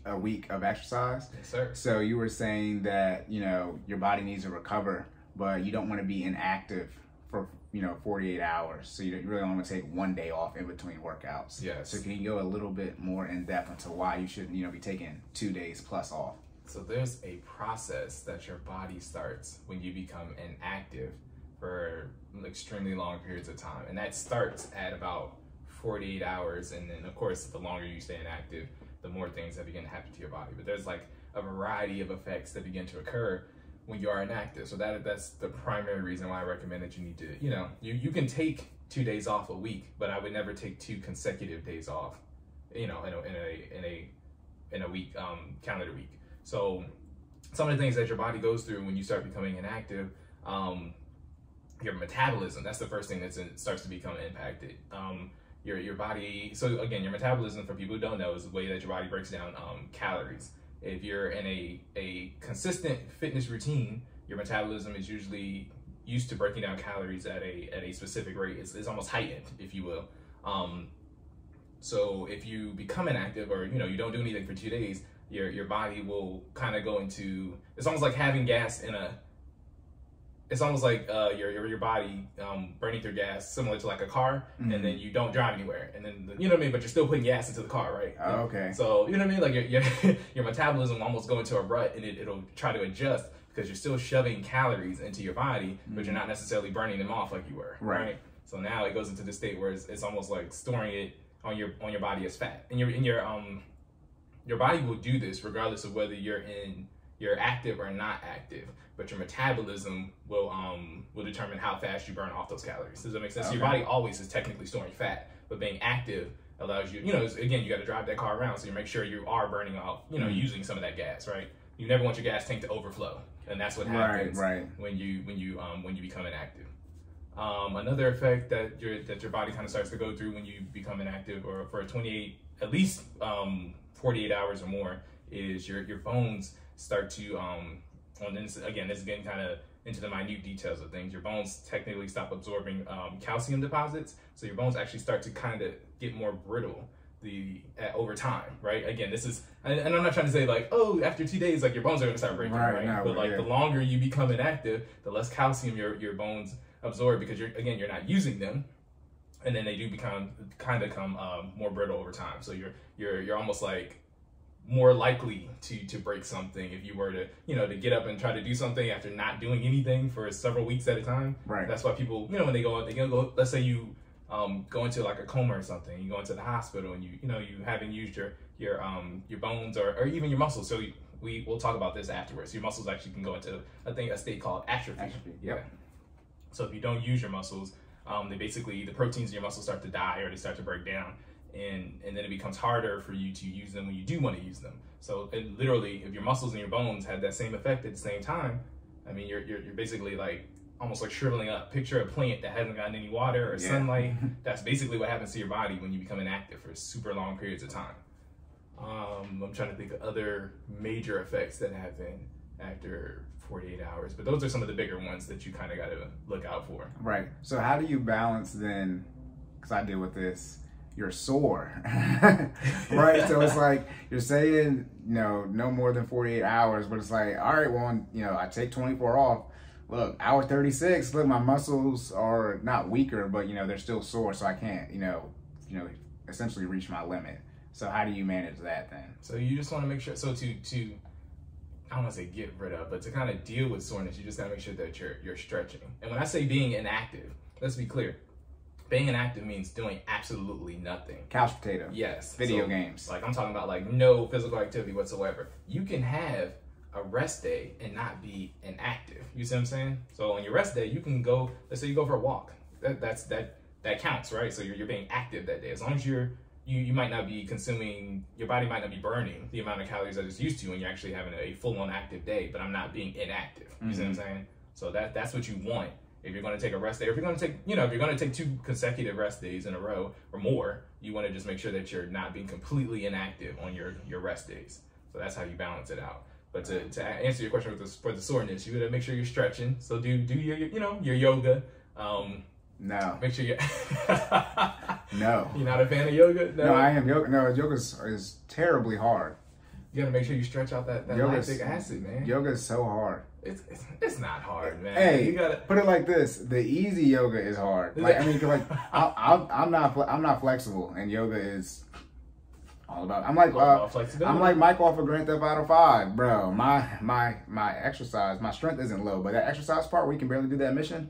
[SPEAKER 1] a week of exercise.
[SPEAKER 2] Yes, sir.
[SPEAKER 1] So you were saying that your body needs to recover, but you don't want to be inactive for 48 hours. So you really only want to take 1 day off in between workouts.
[SPEAKER 2] Yes.
[SPEAKER 1] So can you go a little bit more in depth into why you should be taking 2 days plus off?
[SPEAKER 2] So there's a process that your body starts when you become inactive for extremely long periods of time. And that starts at about 48 hours. And then, of course, the longer you stay inactive, the more things that begin to happen to your body. But there's like a variety of effects that begin to occur when you are inactive. So that's the primary reason why I recommend that you need to, you can take 2 days off a week, but I would never take 2 consecutive days off, in a week, calendar week. So some of the things that your body goes through when you start becoming inactive, your metabolism, that's the first thing that starts to become impacted. Your body, so again, your metabolism, for people who don't know, is the way that your body breaks down calories. If you're in a consistent fitness routine, your metabolism is usually used to breaking down calories at a specific rate. It's almost heightened, if you will. So if you become inactive or you don't do anything for 2 days, your body will kind of go into, it's almost like having gas it's almost like your body burning through gas, similar to like a car, and then you don't drive anywhere, and then you know what I mean, but you're still putting gas into the car, right?
[SPEAKER 1] Oh, okay.
[SPEAKER 2] So you know what I mean, like your metabolism will almost go into a rut, and it'll try to adjust because you're still shoving calories into your body, but you're not necessarily burning them off like you were, right? So now it goes into the state where it's almost like storing it on your body as fat, and your body will do this regardless of whether you're active or not active, but your metabolism will determine how fast you burn off those calories. Does that make sense? Okay. So your body always is technically storing fat, but being active allows you, again, you got to drive that car around, so you make sure you are burning off, using some of that gas, right? You never want your gas tank to overflow, and that's what happens when you become inactive. Another effect that your body kind of starts to go through when you become inactive, or for at least 48 hours or more, is your bones start to this is getting kind of into the minute details of things. Your bones technically stop absorbing calcium deposits, so your bones actually start to kind of get more brittle over time, right? Again, this is, and I'm not trying to say like, oh, after 2 days, like your bones are gonna start breaking, right? No, but like the longer you become inactive, the less calcium your bones absorb, because you're not using them, and then they do become more brittle over time. So you're almost like more likely to break something if you were to to get up and try to do something after not doing anything for several weeks at a time. Right. That's why people when they go, let's say you go into like a coma or something, you go into the hospital and you haven't used your bones or even your muscles. So we'll talk about this afterwards. Your muscles actually can go into a state called atrophy.
[SPEAKER 1] Yep.
[SPEAKER 2] So if you don't use your muscles, the proteins in your muscles start to die, or they start to break down. And then it becomes harder for you to use them when you do want to use them. So literally, if your muscles and your bones had that same effect at the same time, I mean, you're basically like almost like shriveling up. Picture a plant that hasn't gotten any water or sunlight. That's basically what happens to your body when you become inactive for super long periods of time. I'm trying to think of other major effects that happen after 48 hours, but those are some of the bigger ones that you kind of got to look out for.
[SPEAKER 1] Right. So how do you balance then, because I deal with this, you're sore, right? So it's like, you're saying, no more than 48 hours, but it's like, all right, well, I take 24 off. Look, hour 36, look, my muscles are not weaker, but, they're still sore, so I can't, essentially reach my limit. So how do you manage that then?
[SPEAKER 2] So you just want to make sure, so to I don't want to say get rid of, but to kind of deal with soreness, you just got to make sure that you're stretching. And when I say being inactive, let's be clear. Being inactive means doing absolutely nothing.
[SPEAKER 1] Couch potato.
[SPEAKER 2] Yes.
[SPEAKER 1] Video games.
[SPEAKER 2] Like I'm talking about like no physical activity whatsoever. You can have a rest day and not be inactive. You see what I'm saying? So on your rest day, you can go, let's say you go for a walk. That counts, right? So you're being active that day. As long as you might not be consuming, your body might not be burning the amount of calories that it's used to when you're actually having a full-on active day, but I'm not being inactive. You see what I'm saying? So that's what you want. If you're going to take a rest day, or if you're going to take, if you're going to take 2 consecutive rest days in a row or more, you want to just make sure that you're not being completely inactive on your rest days. So that's how you balance it out. But to answer your question for the soreness, you got to make sure you're stretching. So do your your yoga.
[SPEAKER 1] No.
[SPEAKER 2] Make sure you.
[SPEAKER 1] No.
[SPEAKER 2] You're not a fan of yoga?
[SPEAKER 1] No, I am. Yoga is terribly hard.
[SPEAKER 2] You gotta make sure you stretch out that lactic acid, man.
[SPEAKER 1] Yoga is so hard.
[SPEAKER 2] It's not hard, man.
[SPEAKER 1] Hey,
[SPEAKER 2] you gotta
[SPEAKER 1] put it like this: the easy yoga is hard. Like I'm not flexible, and yoga is all about. I'm like Mike off of Grand Theft Auto 5, bro. My exercise, my strength isn't low, but that exercise part where he can barely do that mission,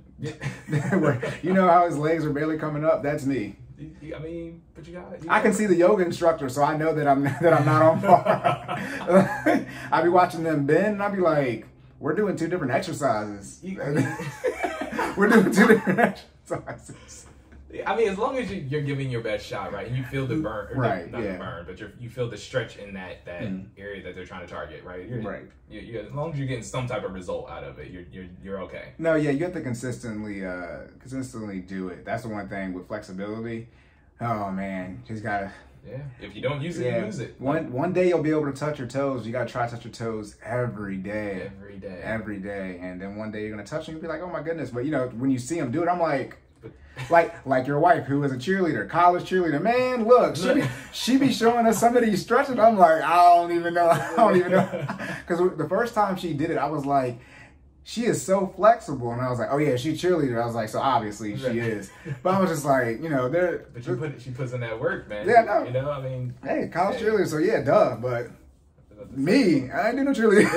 [SPEAKER 1] where how his legs are barely coming up, that's me.
[SPEAKER 2] I mean, but
[SPEAKER 1] I can see the yoga instructor, so I know that I'm not on par. I be watching them bend, and I be like, we're doing 2 different exercises. We're doing 2 different exercises.
[SPEAKER 2] I mean, as long as you're giving your best shot, right, and you feel the burn,
[SPEAKER 1] right?
[SPEAKER 2] Not the burn, but you feel the stretch in that area that they're trying to target, right?
[SPEAKER 1] Right.
[SPEAKER 2] As long as you're getting some type of result out of it, you're okay.
[SPEAKER 1] No, yeah, you have to consistently do it. That's the one thing with flexibility. Oh man, just gotta.
[SPEAKER 2] Yeah. If you don't use it, you lose it.
[SPEAKER 1] One day you'll be able to touch your toes. You gotta try to touch your toes every day. Every day, and then one day you're gonna touch them. You'll be like, oh my goodness! But when you see them do it, I'm like. Like your wife who is a cheerleader, college cheerleader, man, look, she be showing us some of these stretches. I'm like, I don't even know. Because the first time she did it, I was like, she is so flexible. And I was like, oh yeah, she's cheerleader. I was like, so obviously she is. But I was just like,
[SPEAKER 2] But she puts in that work, man.
[SPEAKER 1] Yeah, no.
[SPEAKER 2] I mean.
[SPEAKER 1] Hey, college cheerleader, so yeah, duh. But me, I ain't do no cheerleader.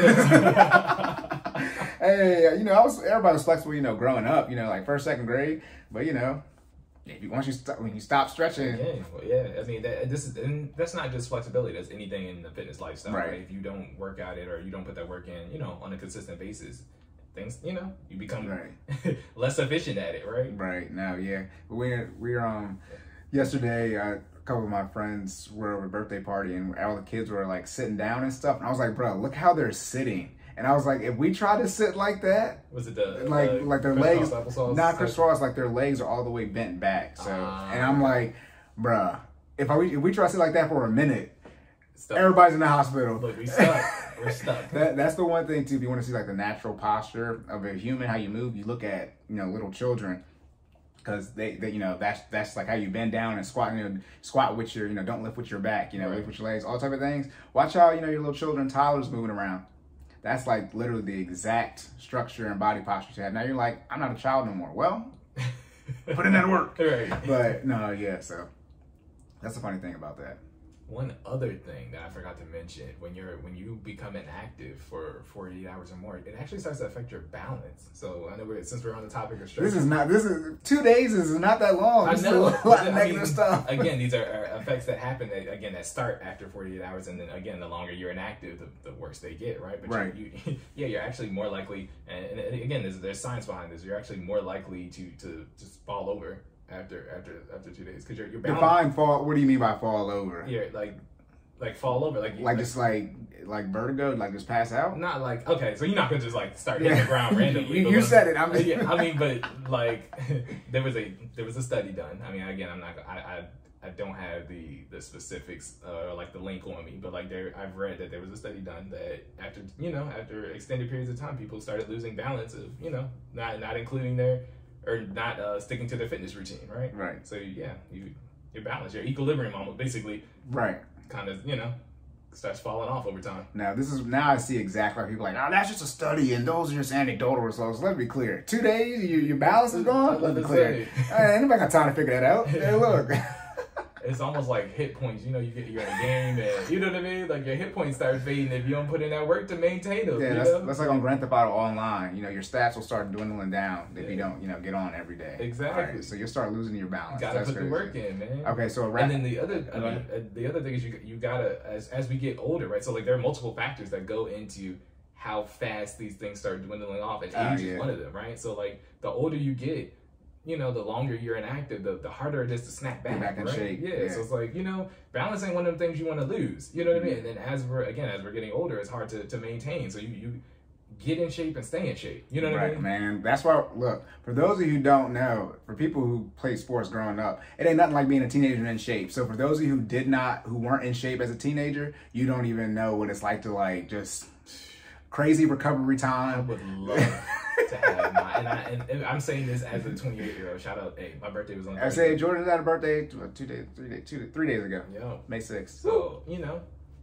[SPEAKER 1] Hey, everybody was flexible, growing up, like 1st, 2nd grade. But when you stop stretching,
[SPEAKER 2] I mean that's not just flexibility. That's anything in the fitness lifestyle. Right? If you don't work at it or you don't put that work in, on a consistent basis, things, you become less efficient at it, right?
[SPEAKER 1] Right. Now, yeah. We're yesterday. A couple of my friends were at a birthday party, and all the kids were like sitting down and stuff. And I was like, bro, look how they're sitting. And I was like, if we try to sit like that,
[SPEAKER 2] was it
[SPEAKER 1] like their legs, not Chris Ross, like their legs are all the way bent back. So, and I'm like, bruh, if we try to sit like that for a minute, everybody's in the hospital. Look, we're stuck. That's the one thing too. If you want to see like the natural posture of a human, how you move, you look at little children. Because they that's like how you bend down and squat, squat with your, don't lift with your back, lift with your legs, all type of things. Watch how, your little children, toddlers moving around. That's like literally the exact structure and body posture you have. Now you're like, I'm not a child no more. Well, put in that work.
[SPEAKER 2] Right.
[SPEAKER 1] But no, yeah, so that's the funny thing about that.
[SPEAKER 2] One other thing that I forgot to mention, when you become inactive for 48 hours or more, it actually starts to affect your balance. So I know since we're on the topic of stress,
[SPEAKER 1] this is 2 days is not that long.
[SPEAKER 2] I know.
[SPEAKER 1] A lot of negative stuff.
[SPEAKER 2] Again, these are effects that happen that start after 48 hours, and then again, the longer you're inactive, the worse they get, right? But
[SPEAKER 1] right.
[SPEAKER 2] You're actually more likely, and again, there's science behind this. You're actually more likely to just fall over after 2 days because your balance.
[SPEAKER 1] Define fall. What do you mean by fall over?
[SPEAKER 2] Yeah, like like fall over, like
[SPEAKER 1] just like vertigo, like just pass out.
[SPEAKER 2] Not like, okay, so you're not gonna just like start hitting the ground randomly.
[SPEAKER 1] You said it.
[SPEAKER 2] I mean, but like there was a study done. I mean, again, I don't have the specifics or like the link on me, but like I've read that there was a study done that after extended periods of time, people started losing balance of not including not sticking to their fitness routine, right?
[SPEAKER 1] Right.
[SPEAKER 2] So yeah, your balance, your equilibrium almost basically,
[SPEAKER 1] right,
[SPEAKER 2] kind of starts falling off over time.
[SPEAKER 1] Now I see exactly why people are like, oh, that's just a study and those are just anecdotal results. Let me be clear. 2 days, your balance is gone. Let me be clear. Anybody got time to figure that out? Hey, look.
[SPEAKER 2] It's almost like hit points. You're in a game, and you know what I mean. Like your hit points start fading if you don't put in that work to maintain them.
[SPEAKER 1] Yeah, that's like on Grand Theft Auto Online. Your stats will start dwindling down if you don't, get on every day.
[SPEAKER 2] Exactly.
[SPEAKER 1] Right, so you'll start losing your balance.
[SPEAKER 2] Gotta put the work in, man.
[SPEAKER 1] Okay, so
[SPEAKER 2] and then the other thing is you gotta as we get older, right? So like there are multiple factors that go into how fast these things start dwindling off, and age is one of them, right? So like the older you get, the longer you're inactive, the harder it is to snap back
[SPEAKER 1] in
[SPEAKER 2] right?
[SPEAKER 1] shape.
[SPEAKER 2] Yeah, so it's like, balance ain't one of them things you want to lose. You know what I mean? And then as we're getting older, it's hard to maintain. So you get in shape and stay in shape. You know what I mean?
[SPEAKER 1] Man. That's why, look, for those of you who don't know, for people who played sports growing up, it ain't nothing like being a teenager in shape. So for those of you who weren't in shape as a teenager, you don't even know what it's like to like just crazy recovery time.
[SPEAKER 2] I would love to have and I'm saying this as a 28-year-old. Shout out, hey, my birthday was on Thursday.
[SPEAKER 1] I say Jordan had a birthday 3 days ago.
[SPEAKER 2] Yeah,
[SPEAKER 1] May 6th.
[SPEAKER 2] So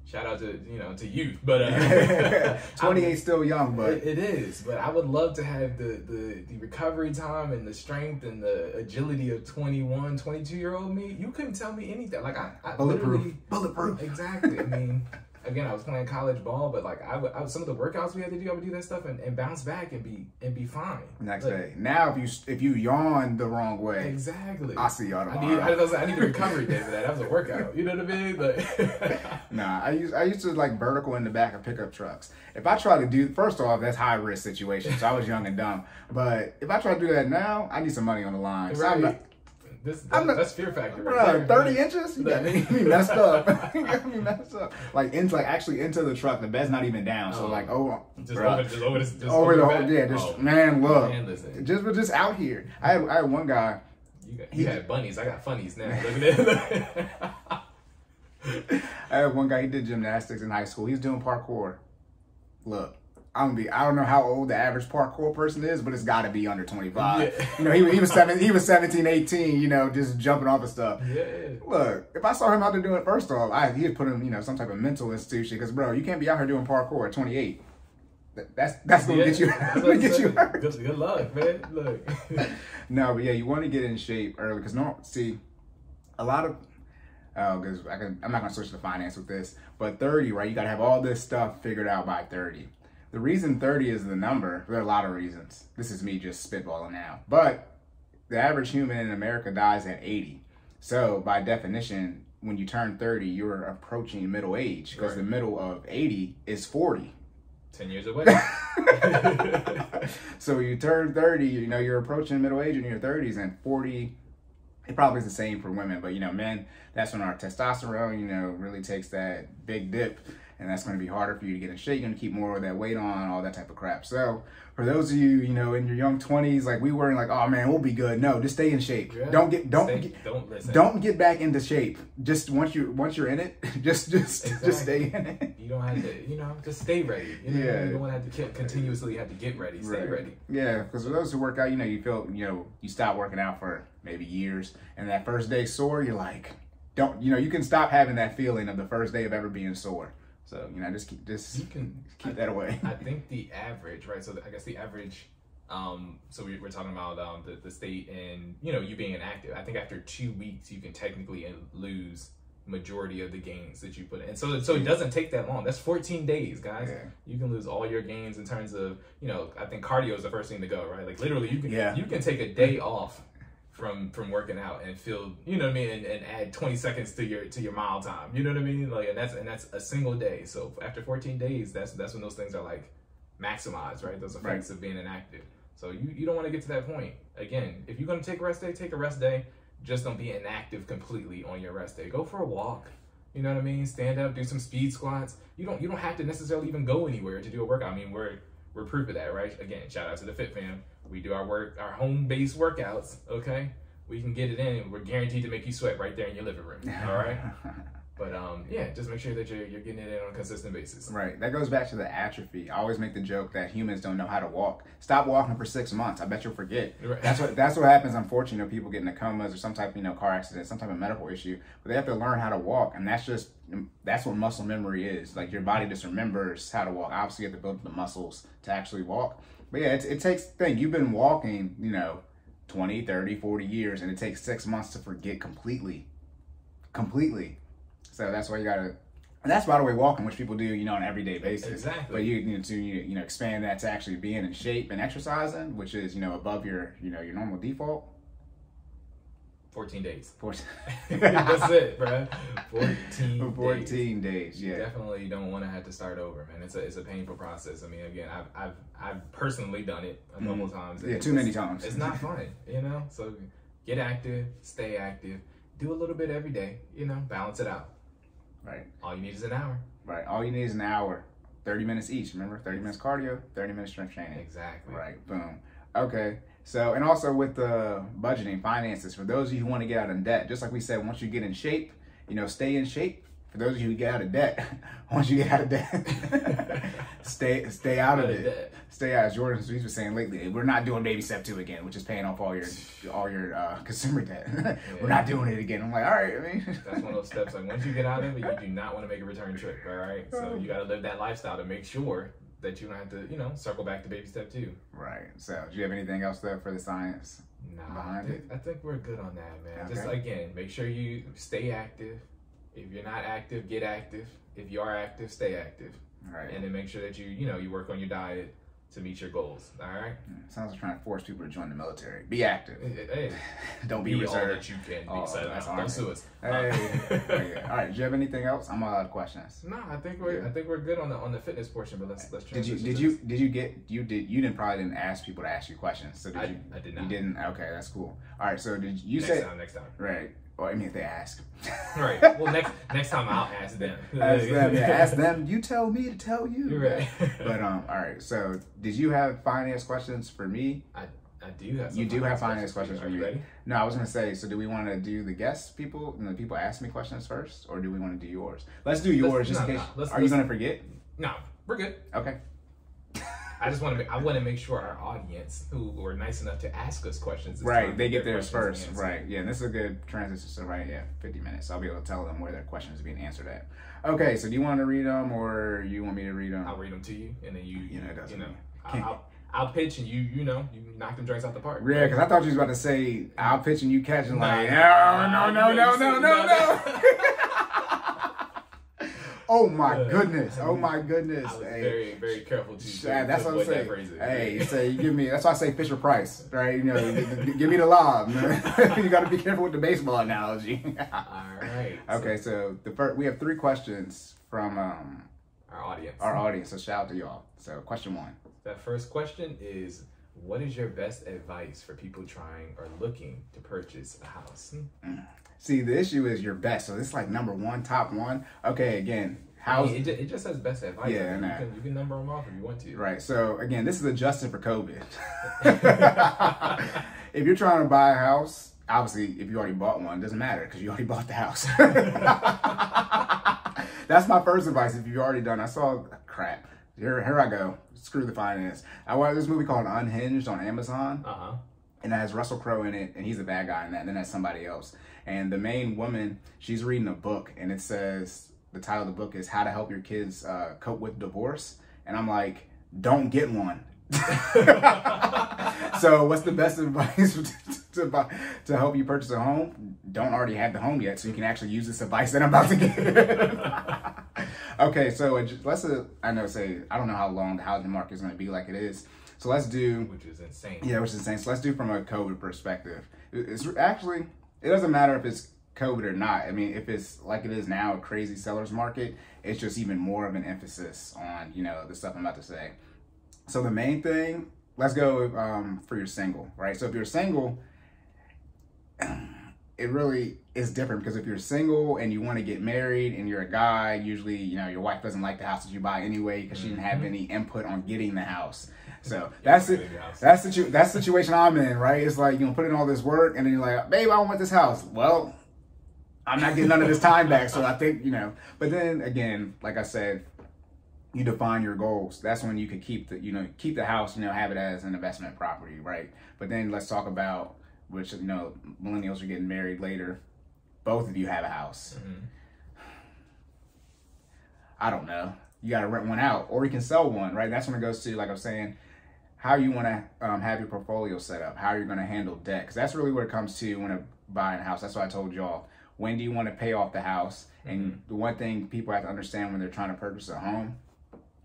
[SPEAKER 2] shout out to youth, but
[SPEAKER 1] 28 still young, but
[SPEAKER 2] it is. But I would love to have the recovery time and the strength and the agility of 21, 22-year-old me. You couldn't tell me anything. Like I
[SPEAKER 1] bulletproof.
[SPEAKER 2] Exactly. I mean. Again, I was playing college ball, but like I some of the workouts we had to do, I would do that stuff and bounce back and be fine.
[SPEAKER 1] Next day. Now, if you yawn the wrong way,
[SPEAKER 2] exactly.
[SPEAKER 1] I'll see y'all tomorrow.
[SPEAKER 2] I need a recovery day for that. That was a workout. You know what I mean? Like,
[SPEAKER 1] nah, I used to like vertical in the back of pickup trucks. If I try to do, first off, that's high risk situation. So I was young and dumb. But if I try to do that now, I need some money on the line.
[SPEAKER 2] Right.
[SPEAKER 1] So
[SPEAKER 2] that's fear factor.
[SPEAKER 1] Bro, 30 inches? You got me messed up. You got me messed up. Like actually into the truck. The bed's not even down. So like, over the whole, yeah. Man, look. Man, just out here. I had one guy.
[SPEAKER 2] You had bunnies. I got funnies now. Look at that.
[SPEAKER 1] I had one guy. He did gymnastics in high school. He was doing parkour. Look. I don't know how old the average parkour person is, but it's got to be under 25. Yeah. He was 17, 18, just jumping off of stuff.
[SPEAKER 2] Yeah.
[SPEAKER 1] Look, if I saw him out there doing it, first off, he'd put him, some type of mental institution, because, bro, you can't be out here doing parkour at 28. That's going to get you hurt.
[SPEAKER 2] Good luck, man. Look.
[SPEAKER 1] No, but yeah, you want to get in shape early, because a lot of, because I'm not going to switch to finance with this, but 30, right, you got to have all this stuff figured out by 30. The reason 30 is the number, there are a lot of reasons. This is me just spitballing now. But the average human in America dies at 80. So by definition, when you turn 30, you're approaching middle age, because the middle of 80 is 40.
[SPEAKER 2] 10 years away.
[SPEAKER 1] So when you turn 30, you're approaching middle age in your 30s, and 40, it probably is the same for women. But, men, that's when our testosterone, really takes that big dip. And that's going to be harder for you to get in shape. You're going to keep more of that weight on, all that type of crap. So for those of you, in your young 20s, like we weren't like, oh man, we'll be good. No, just stay in shape. Yeah. Don't get back into shape. Just once you're in it, just stay in it.
[SPEAKER 2] You don't have to, just stay ready. You don't want to have to continuously have to get ready. Stay ready.
[SPEAKER 1] Yeah, because for those who work out, you feel, you stop working out for maybe years, and that first day sore, you're like, you can stop having that feeling of the first day of ever being sore. So, just keep that away.
[SPEAKER 2] I think the average, right? So I guess the average, so we're talking about the state and, you being inactive. I think after 2 weeks, you can technically lose majority of the gains that you put in. So it doesn't take that long. That's 14 days, guys. Yeah. You can lose all your gains in terms of, I think cardio is the first thing to go, right? Like literally you can take a day off from working out and feel, and add 20 seconds to your mile time. You know what I mean? Like, and that's a single day. So after 14 days, that's when those things are like maximized, right? Those effects of being inactive. So you don't want to get to that point. Again, if you're going to take a rest day, take a rest day. Just don't be inactive completely on your rest day. Go for a walk. You know what I mean? Stand up, do some speed squats. You don't have to necessarily even go anywhere to do a workout. I mean, we're proof of that, right? Again, shout out to the Fit Fam. We do our home-based workouts, okay? We can get it in, and we're guaranteed to make you sweat right there in your living room, all right? But yeah, just make sure that you're getting it in on a consistent basis.
[SPEAKER 1] Right. That goes back to the atrophy. I always make the joke that humans don't know how to walk. Stop walking for 6 months. I bet you'll forget.
[SPEAKER 2] Right.
[SPEAKER 1] That's what happens. Unfortunately, people get into comas or some type of car accident, some type of medical issue. But they have to learn how to walk, and that's what muscle memory is. Like your body just remembers how to walk. Obviously, you have to build the muscles to actually walk. But yeah, it takes. You've been walking, 20, 30, 40 years, and it takes 6 months to forget completely. So that's why you gotta, and that's by the way walking, which people do, on an everyday basis.
[SPEAKER 2] Exactly.
[SPEAKER 1] But you need to expand that to actually being in shape and exercising, which is above your your normal default.
[SPEAKER 2] 14 days.
[SPEAKER 1] 14.
[SPEAKER 2] That's it, bro.
[SPEAKER 1] 14 days. Yeah.
[SPEAKER 2] You definitely don't want to have to start over, man. It's a painful process. I mean, again, I've personally done it a couple of times.
[SPEAKER 1] Yeah, too many times.
[SPEAKER 2] It's not fun, So get active, stay active, do a little bit every day. Balance it out.
[SPEAKER 1] Right.
[SPEAKER 2] All you need is an hour.
[SPEAKER 1] Right. All you need is an hour. 30 minutes each. Remember, 30 minutes cardio, 30 minutes strength training.
[SPEAKER 2] Exactly.
[SPEAKER 1] Right. Boom. Okay. So, and also with the budgeting, finances, for those of you who want to get out of debt, just like we said, once you get in shape, stay in shape. For those of you who get out of debt, once you get out of debt, stay out of it. Stay out. As Jordan was saying lately, we're not doing baby step 2 again, which is paying off all your consumer debt. Yeah. We're not doing it again. I'm like, all right.
[SPEAKER 2] That's one of those steps. Like once you get out of it, you do not want to make a return trip. All right. So you got to live that lifestyle to make sure that you don't have to, circle back to baby step 2.
[SPEAKER 1] Right. So, do you have anything else there for the science?
[SPEAKER 2] Nah, I think we're good on that, man.
[SPEAKER 1] Okay.
[SPEAKER 2] Just again, make sure you stay active. If you're not active, get active. If you are active, stay active.
[SPEAKER 1] Right.
[SPEAKER 2] And then make sure that you work on your diet to meet your goals. All right.
[SPEAKER 1] Sounds like trying to force people to join the military. Be active.
[SPEAKER 2] Hey,
[SPEAKER 1] don't be
[SPEAKER 2] reserved.
[SPEAKER 1] reserved.
[SPEAKER 2] All that you can. That's don't sue us.
[SPEAKER 1] Hey. All right. Do you have anything else? I'm out of questions.
[SPEAKER 2] No, I think we're good on the fitness portion. But let's transition.
[SPEAKER 1] You didn't ask people to ask you questions. So
[SPEAKER 2] I did not.
[SPEAKER 1] You didn't. Okay, that's cool. All right. So did you
[SPEAKER 2] next time?
[SPEAKER 1] Right. Or if they ask.
[SPEAKER 2] Right. Well, next time I'll ask them.
[SPEAKER 1] Ask them. You tell me to tell you.
[SPEAKER 2] You're right.
[SPEAKER 1] But all right. So did you have finance questions for me?
[SPEAKER 2] I do have.
[SPEAKER 1] You do have finance questions for me.
[SPEAKER 2] Are you ready?
[SPEAKER 1] No, I was gonna say. So do we want to do the guest people and the people ask me questions first, or do we want to do yours? Let's do yours in case. Are you gonna forget?
[SPEAKER 2] No, we're good.
[SPEAKER 1] Okay.
[SPEAKER 2] I just want to make sure our audience who were nice enough to ask us questions.
[SPEAKER 1] Right, they get theirs first. Right, yeah, and this is a good transition. So, 50 minutes. I'll be able to tell them where their questions are being answered at. Okay, so do you want to read them or you want me to read them?
[SPEAKER 2] I'll read them to you, and then
[SPEAKER 1] you
[SPEAKER 2] I'll pitch and you knock them drinks out the park.
[SPEAKER 1] Yeah, because I thought you was about to say I'll pitch and you catch and no. Oh my goodness! Oh my goodness!
[SPEAKER 2] I was very, very careful to.
[SPEAKER 1] That's what I'm saying. Hey, say you give me. That's why I say Fisher Price, right? Give me the lob. You got to be careful with the baseball analogy.
[SPEAKER 2] All right.
[SPEAKER 1] Okay, so we have 3 questions from
[SPEAKER 2] our audience.
[SPEAKER 1] Our audience. So shout out to y'all. So question 1.
[SPEAKER 2] That first question is, what is your best advice for people trying or looking to purchase a house?
[SPEAKER 1] See, the issue is your best. So this is like number 1, top 1. Okay, again,
[SPEAKER 2] it just says best advice.
[SPEAKER 1] Yeah,
[SPEAKER 2] you can number them off if you want to.
[SPEAKER 1] Right. So again, this is adjusted for COVID. If you're trying to buy a house, obviously, if you already bought one, it doesn't matter because you already bought the house. That's my first advice. If you've already done, I saw crap. Here I go. Screw the finance. I watched this movie called Unhinged on Amazon. And it has Russell Crowe in it, and he's a bad guy in that. And then there's somebody else. And the main woman, she's reading a book, and it says, the title of the book is How to Help Your Kids Cope with Divorce. And I'm like, don't get one. So what's the best advice to help you purchase a home? Don't already have the home yet, so you can actually use this advice that I'm about to give. Okay, so I don't know how long the housing market is going to be like it is. So let's do...
[SPEAKER 2] Which is insane.
[SPEAKER 1] Yeah, which is insane. So let's do from a COVID perspective. It's actually, it doesn't matter if it's COVID or not. I mean, if it's like it is now, a crazy seller's market, it's just even more of an emphasis on, the stuff I'm about to say. So the main thing, let's go for your single, right? So if you're single, it really is different, because if you're single and you want to get married and you're a guy, usually, you know, your wife doesn't like the house that you buy anyway because she didn't have any input on getting the house. So that's it. That's the situation I'm in, right? It's like, you know, put in all this work and then you're like, babe, I want this house. Well, I'm not getting none of this time back. So I think, you know, but then again, like I said, you define your goals. That's when you could keep the house, you know, have it as an investment property, right? But then let's talk about, which, you know, millennials are getting married later. Both of you have a house. I don't know. You got to rent one out, or you can sell one, right? That's when it goes to, like I was saying, how you want to have your portfolio set up, how you're going to handle debt. Because that's really what it comes to when buying a house. That's why I told y'all, when do you want to pay off the house? And the one thing people have to understand when they're trying to purchase a home,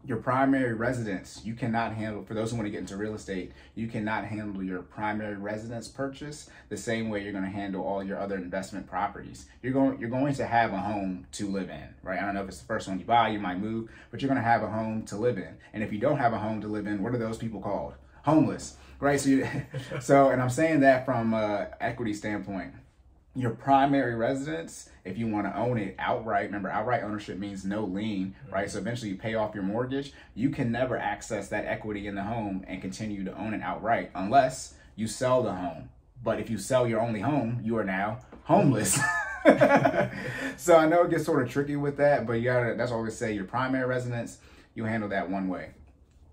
[SPEAKER 1] your primary residence, you cannot handle, for those who want to get into real estate, you cannot handle your primary residence purchase the same way you're going to handle all your other investment properties. You're going to have a home to live in, right? I don't know if it's the first one you buy, you might move, but you're going to have a home to live in. And if you don't have a home to live in, what are those people called? Homeless, right? So, and I'm saying that from an equity standpoint. Your primary residence, if you want to own it outright, remember, outright ownership means no lien, right? So eventually you pay off your mortgage. You can never access that equity in the home and continue to own it outright unless you sell the home. But if you sell your only home, you are now homeless. So I know it gets sort of tricky with that, but that's what I would say, your primary residence, you handle that one way.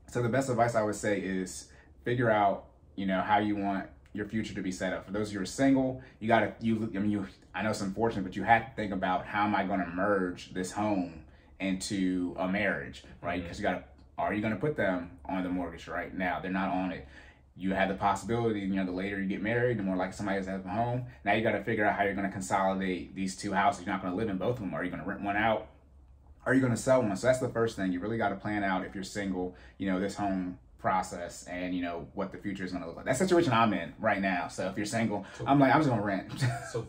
[SPEAKER 1] So the best advice I would say is figure out, you know, how you want your future to be set up. For those of you who are single, I know it's unfortunate, but you have to think about, how am I going to merge this home into a marriage, right? Because are you going to put them on the mortgage right now? They're not on it. You have the possibility, you know, the later you get married, the more likely somebody has to have a home. Now you got to figure out how you're going to consolidate these two houses. You're not going to live in both of them. Are you going to rent one out? Are you going to sell one? So that's the first thing. You really got to plan out, if you're single, you know, this home process and, you know, what the future is going to look like. That's the situation I'm in right now. So if you're single, I'm just going to rent.
[SPEAKER 2] So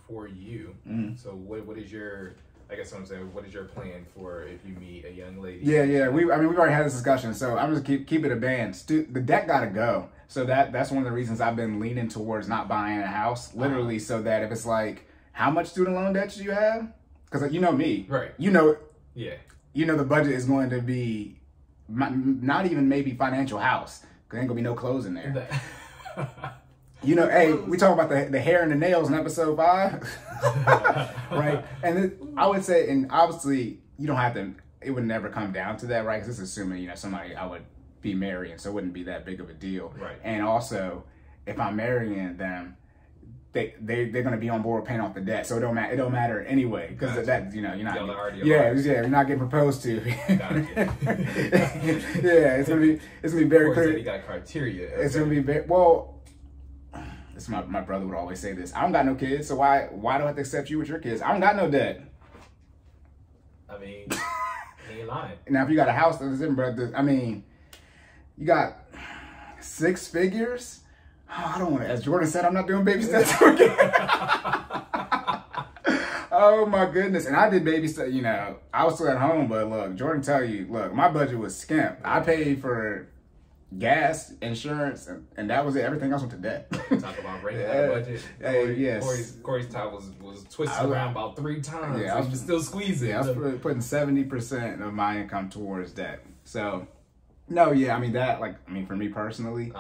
[SPEAKER 2] for you, so what is your, I guess what I'm saying, what is your plan for if you meet a young lady?
[SPEAKER 1] Yeah. We've already had this discussion. So I'm just keep it a band. The debt got to go. So that's one of the reasons I've been leaning towards not buying a house, literally, so that if it's like, how much student loan debt do you have? Because you know me,
[SPEAKER 2] right?
[SPEAKER 1] You know,
[SPEAKER 2] yeah.
[SPEAKER 1] You know the budget is going to be not even maybe financial house, because ain't gonna be no clothes in there. You know, hey, we talk about the hair and the nails in episode 5, right? And I would say, and obviously you don't have to, it would never come down to that, right? Because it's assuming, you know, somebody I would be marrying, so it wouldn't be that big of a deal,
[SPEAKER 2] right?
[SPEAKER 1] And also, if I'm marrying them, they're gonna be on board paying off the debt, so it don't matter anyway, because that, you know, you're not, you're not getting proposed to. Yeah, it's gonna be very clear.
[SPEAKER 2] You got criteria.
[SPEAKER 1] Okay. It's gonna be very well. This my brother would always say this. I don't got no kids, so why do I have to accept you with your kids? I don't got no debt.
[SPEAKER 2] I mean, you ain't lying.
[SPEAKER 1] Now, if you got a house, that's different, brother. I mean, you got 6 figures. Oh, I don't want to. As Jordan said, I'm not doing baby steps again. Oh my goodness! And I did baby steps. You know, I was still at home, but look, Jordan tell you, look, my budget was skimp. I paid for gas, insurance, and that was it. Everything else went to debt.
[SPEAKER 2] Talk about breaking out a budget.
[SPEAKER 1] Yes.
[SPEAKER 2] Corey's top was twisted around about 3 times. Yeah, I was still squeezing.
[SPEAKER 1] Yeah, I was putting 70% of my income towards debt. So, no, yeah, I mean, for me personally,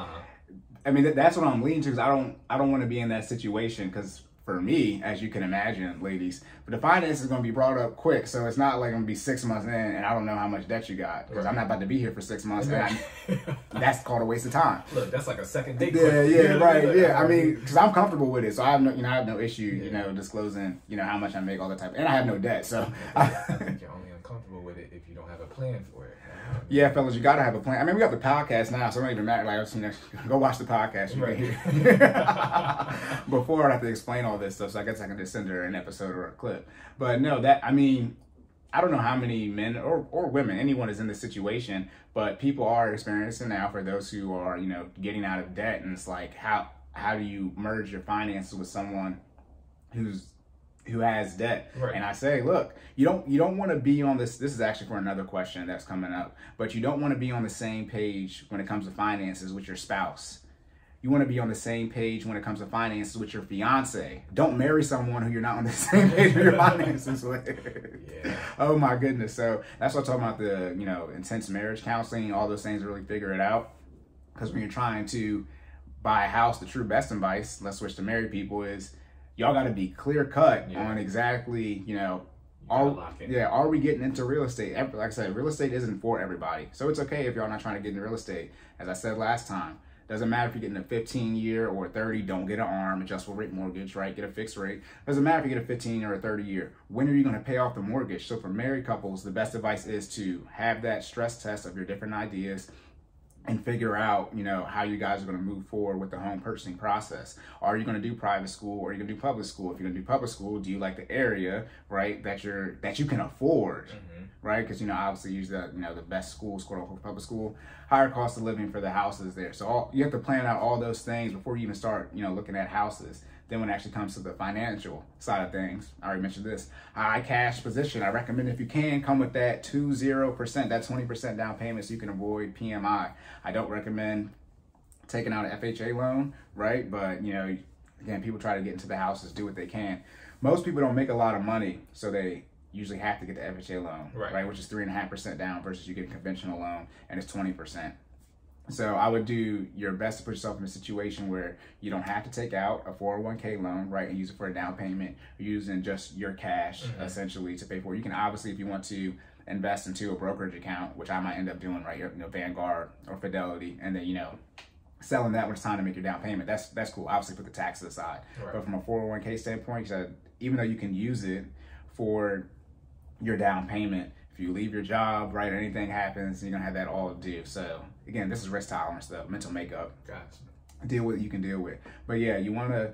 [SPEAKER 1] I mean, that's what I'm leaning to, because I don't want to be in that situation, because for me, as you can imagine, ladies, but the finance is going to be brought up quick, so it's not like I'm going to be 6 months in and I don't know how much debt you got, because I'm not about to be here for 6 months, and that's called a waste of time.
[SPEAKER 2] Look, that's like a second date.
[SPEAKER 1] Yeah, right, yeah. I mean, because I'm comfortable with it, so I have no issue, you know, disclosing, you know, how much I make, all the type, and I have no debt, so.
[SPEAKER 2] I think you're only uncomfortable with it if you don't have a plan for it.
[SPEAKER 1] Yeah, fellas, you gotta have a plan. I mean, we got the podcast now, so it don't even matter. Like, you know, go watch the podcast.
[SPEAKER 2] Right.
[SPEAKER 1] Before I have to explain all this stuff, so I guess I can just send her an episode or a clip. But no, I mean, I don't know how many men or women, anyone is in this situation, but people are experiencing now, for those who are, you know, getting out of debt, and it's like, how do you merge your finances with someone who has debt?
[SPEAKER 2] Right.
[SPEAKER 1] And I say, look, you don't want to be on this is actually for another question that's coming up, but you don't want to be on the same page when it comes to finances with your spouse. you want to be on the same page when it comes to finances with your fiance. Don't marry someone who you're not on the same page with your finances with.
[SPEAKER 2] Yeah.
[SPEAKER 1] Oh my goodness. So that's what I'm talking about, the, you know, intense marriage counseling, all those things to really figure it out. Because when you're trying to buy a house, the true best advice, let's switch to married people, is y'all got to be clear cut on exactly, you know, are we getting into real estate? Like I said, real estate isn't for everybody. So it's okay if y'all not trying to get into real estate. As I said last time, doesn't matter if you're getting a 15-year or a 30, don't get an ARM, adjustable rate mortgage, right? Get a fixed rate. Doesn't matter if you get a 15 or a 30-year. When are you going to pay off the mortgage? So for married couples, the best advice is to have that stress test of your different ideas and figure out, you know, how you guys are going to move forward with the home purchasing process. Are you going to do private school, or are you going to do public school? If you're going to do public school, do you like the area, right, that you can afford, right? Because, you know, obviously usually the, you know, the best schools, quote unquote, public school, higher cost of living for the houses there. So you have to plan out all those things before you even start, you know, looking at houses. Then when it actually comes to the financial side of things, I already mentioned this, high cash position. I recommend, if you can, come with that 20%, that 20% down payment, so you can avoid PMI. I don't recommend taking out an FHA loan, right? But, you know, again, people try to get into the houses, do what they can. Most people don't make a lot of money, so they usually have to get the FHA loan, right? Which is 3.5% down versus you get a conventional loan and it's 20%. So I would do your best to put yourself in a situation where you don't have to take out a 401k loan, right, and use it for a down payment. You're using just your cash, essentially, to pay for it. You can obviously, if you want to, invest into a brokerage account, which I might end up doing, right, you know, Vanguard or Fidelity, and then, you know, selling that when it's time to make your down payment. That's cool. Obviously, put the taxes aside. But from a 401k standpoint, even though you can use it for your down payment, if you leave your job, right, or anything happens, you're going to have that all due. So, again, this is risk tolerance, though, mental makeup.
[SPEAKER 2] Gotcha.
[SPEAKER 1] Deal with what you can deal with. But, yeah, you want to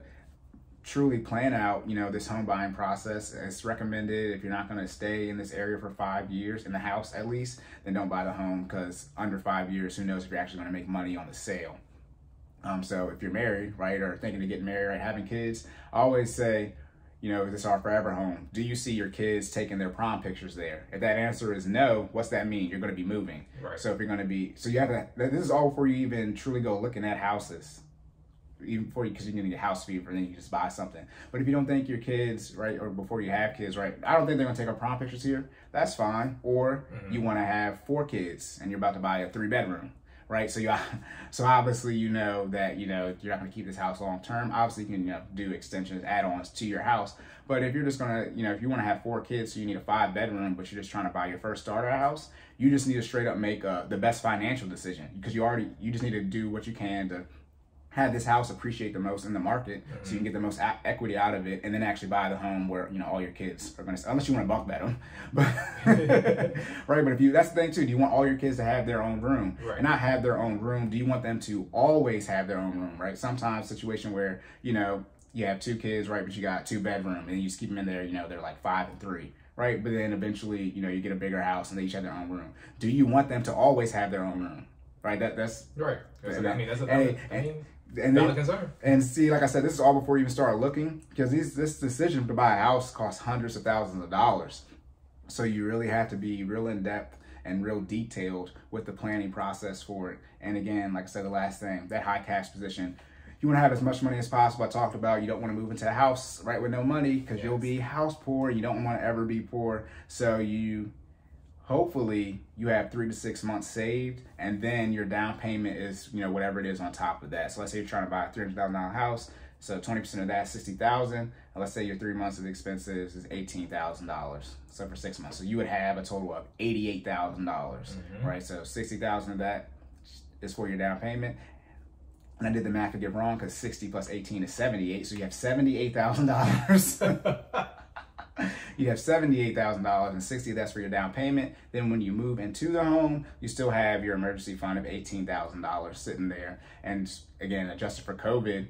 [SPEAKER 1] truly plan out, you know, this home buying process. It's recommended, if you're not going to stay in this area for 5 years, in the house at least, then don't buy the home, because under 5 years, who knows if you're actually going to make money on the sale. So if you're married, right, or thinking of getting married, right, having kids, I always say, you know, this is our forever home. Do you see your kids taking their prom pictures there? If that answer is no, what's that mean? You're going to be moving. Right. So if you're going to be, so you have to, this is all before you even truly go looking at houses. Even before you, because you're going to get house fever and then you just buy something. But if you don't think your kids, right, or before you have kids, right, I don't think they're going to take our prom pictures here. That's fine. Or you want to have 4 kids and you're about to buy a 3-bedroom. Right, so obviously you know that, you know, you're not going to keep this house long term. Obviously, you can, you know, do extensions, add-ons to your house. But if you're just gonna, you know, if you want to have 4 kids, so you need a 5-bedroom, but you're just trying to buy your first starter house, you just need to straight up make the best financial decision, because you just need to do what you can to have this house appreciate the most in the market, so you can get the most equity out of it, and then actually buy the home where, you know, all your kids are going to, unless you want to bunk bed them, but right. But if you, that's the thing too, do you want all your kids to have their own room, and not have their own room? Do you want them to always have their own room, right? Sometimes situation where, you know, you have 2 kids, right, but you got 2-bedroom, and you just keep them in there, you know, they're like 5 and 3. Right, but then eventually, you know, you get a bigger house and they each have their own room. Do you want them to always have their own room? Right, that's
[SPEAKER 2] right. I mean, that's a valid concern.
[SPEAKER 1] And see, like I said, this is all before you even start looking, because this decision to buy a house costs hundreds of thousands of dollars. So you really have to be real in depth and real detailed with the planning process for it. And again, like I said, the last thing, that high cash position. You want to have as much money as possible. I talked about, you don't want to move into a house, right, with no money, because you'll be house poor. You don't want to ever be poor. So hopefully you have 3 to 6 months saved, and then your down payment is, you know, whatever it is on top of that. So let's say you're trying to buy a $300,000 house, so 20% of that is $60,000, and let's say your 3 months of expenses is $18,000. So for 6 months, so you would have a total of $88,000, right? So 60,000 of that is for your down payment. And I did the math to get wrong, because 60 plus 18 is 78, so you have $78,000. You have $78,000, and 60 that's for your down payment. Then when you move into the home, you still have your emergency fund of $18,000 sitting there. And again, adjusted for COVID,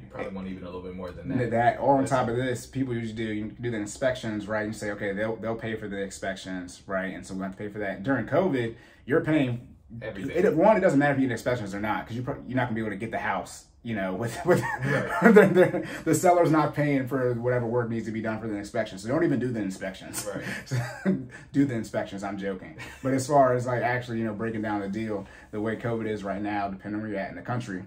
[SPEAKER 2] you probably want even a little bit more than that.
[SPEAKER 1] Or on top of this, people usually you do the inspections, right? You say, okay, they'll pay for the inspections, right? And so we have to pay for that. During COVID, you're paying everything. It doesn't matter if you get inspections or not, because you're not gonna be able to get the house, you know, with the seller's not paying for whatever work needs to be done for the inspection. So don't even do the inspections. Right. Do the inspections. I'm joking. But as far as like actually, you know, breaking down the deal, the way COVID is right now, depending on where you're at in the country,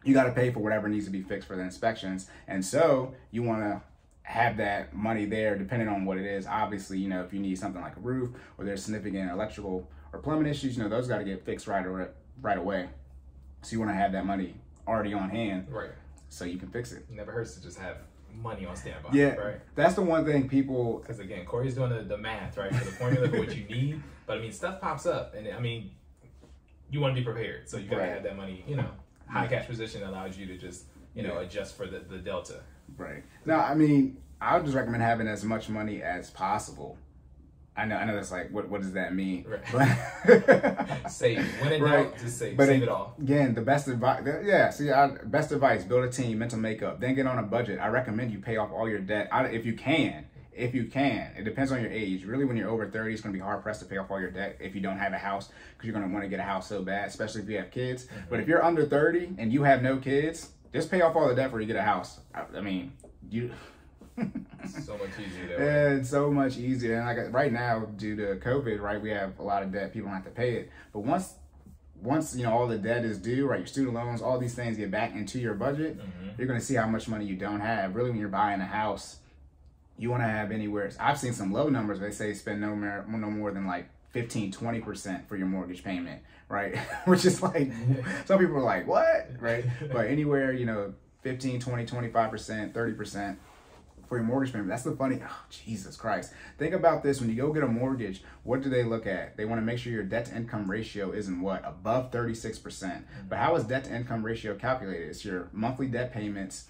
[SPEAKER 1] you got to pay for whatever needs to be fixed for the inspections. And so you want to have that money there depending on what it is. Obviously, you know, if you need something like a roof or there's significant electrical or plumbing issues, you know, those got to get fixed right away. So you want to have that money already on hand,
[SPEAKER 2] right? So
[SPEAKER 1] you can fix it.
[SPEAKER 2] It never hurts to just have money on standby.
[SPEAKER 1] Yeah,
[SPEAKER 2] right.
[SPEAKER 1] That's the one thing people.
[SPEAKER 2] Because again, Corey's doing the math, right, for the formula for what you need. But I mean, stuff pops up, and I mean, you want to be prepared, so you gotta have that money. You know, high cash position allows you to just adjust for the delta.
[SPEAKER 1] Right. No, I mean, I would just recommend having as much money as possible. I know that's like, what does that mean?
[SPEAKER 2] Right.
[SPEAKER 1] But
[SPEAKER 2] save. When in doubt, just save.
[SPEAKER 1] But
[SPEAKER 2] save it all.
[SPEAKER 1] Again, the best advice, best advice, build a team, mental makeup, then get on a budget. I recommend you pay off all your debt if you can. If you can. It depends on your age. Really, when you're over 30, it's going to be hard-pressed to pay off all your debt if you don't have a house, because you're going to want to get a house so bad, especially if you have kids. Mm-hmm. But if you're under 30 and you have no kids, just pay off all the debt before you get a house. I mean, you...
[SPEAKER 2] So much easier.
[SPEAKER 1] Yeah, it's so much easier. And like right now, due to COVID, right, we have a lot of debt. People don't have to pay it. But once you know all the debt is due, right, your student loans, all these things get back into your budget, you're going to see how much money you don't have. Really, when you're buying a house, you want to have anywhere. I've seen some low numbers. They say spend no more than like 15-20% for your mortgage payment, right? Which is like, some people are like, what, right? But anywhere, you know, 15, 20, 25%, 30%. For your mortgage payment. That's the funny, oh, Jesus Christ. Think about this. When you go get a mortgage, what do they look at? They want to make sure your debt to income ratio isn't what? Above 36%. But how is debt to income ratio calculated? It's your monthly debt payments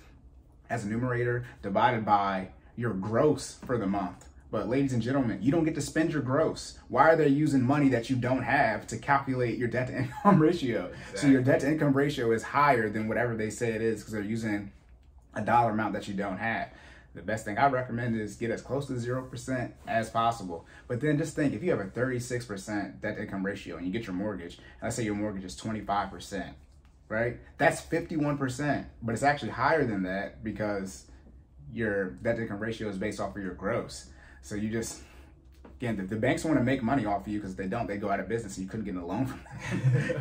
[SPEAKER 1] as a numerator divided by your gross for the month. But ladies and gentlemen, you don't get to spend your gross. Why are they using money that you don't have to calculate your debt to income ratio? Exactly. So your debt to income ratio is higher than whatever they say it is because they're using a dollar amount that you don't have. The best thing I recommend is get as close to 0% as possible. But then just think, if you have a 36% debt to income ratio and you get your mortgage, and let's say your mortgage is 25%, right? That's 51%, but it's actually higher than that because your debt to income ratio is based off of your gross. So you just, again, the banks want to make money off of you because if they don't, they go out of business and you couldn't get a loan from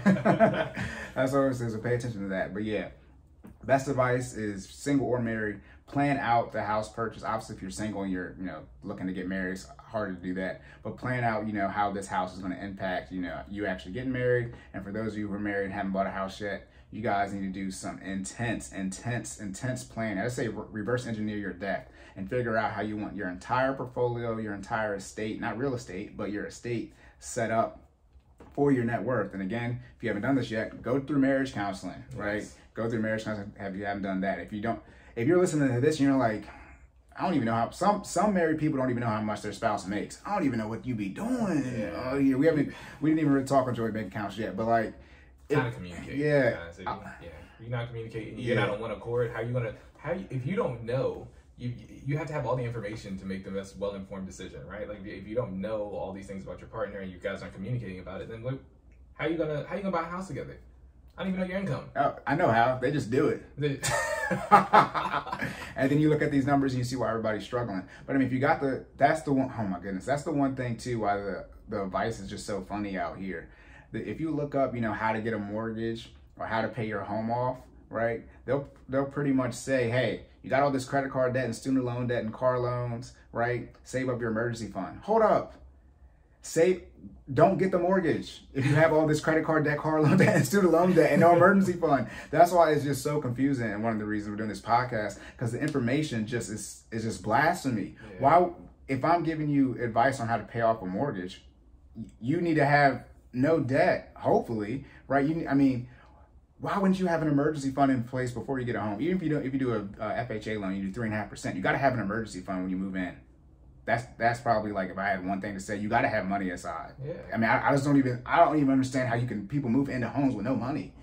[SPEAKER 1] them. That's what it says, so pay attention to that. But yeah, best advice is single or married. Plan out the house purchase. Obviously, if you're single and you're, looking to get married, it's harder to do that. But plan out, how this house is going to impact, you actually getting married. And for those of you who are married and haven't bought a house yet, you guys need to do some intense planning. I say reverse engineer your debt and figure out how you want your entire portfolio, your entire estate, not real estate, but your estate set up for your net worth. And again, if you haven't done this yet, go through marriage counseling, right? Yes. Go through marriage counseling if you haven't done that. If you're listening to this and you're like, I don't even know how, some married people don't even know how much their spouse makes. I don't even know what you be doing. Yeah. We didn't even really talk on joint bank accounts yet, but like.
[SPEAKER 2] Kind of communicate.
[SPEAKER 1] Yeah.
[SPEAKER 2] You're not communicating. You're not on one accord. If you don't know, you have to have all the information to make the best well-informed decision, right? Like if you don't know all these things about your partner and you guys aren't communicating about it, then how you gonna buy a house together? I don't even know your income.
[SPEAKER 1] Oh, I know how. They just do it. And then you look at these numbers and you see why everybody's struggling. But I mean, if you got that's the one, oh my goodness, that's the one thing too why the advice is just so funny out here. If you look up, how to get a mortgage or how to pay your home off, right? They'll pretty much say, hey, you got all this credit card debt and student loan debt and car loans, right? Save up your emergency fund. Hold up. Don't get the mortgage if you have all this credit card debt, car loan debt, and student loan debt, and no emergency fund. That's why it's just so confusing. And one of the reasons we're doing this podcast, because the information just is just blasphemy. Yeah. Why, if I'm giving you advice on how to pay off a mortgage, you need to have no debt, hopefully, right? Why wouldn't you have an emergency fund in place before you get a home? Even if you do a FHA loan, you do 3.5%. You got to have an emergency fund when you move in. That's probably like if I had one thing to say, you got to have money aside. Yeah. I mean, I don't even understand how people move into homes with no money.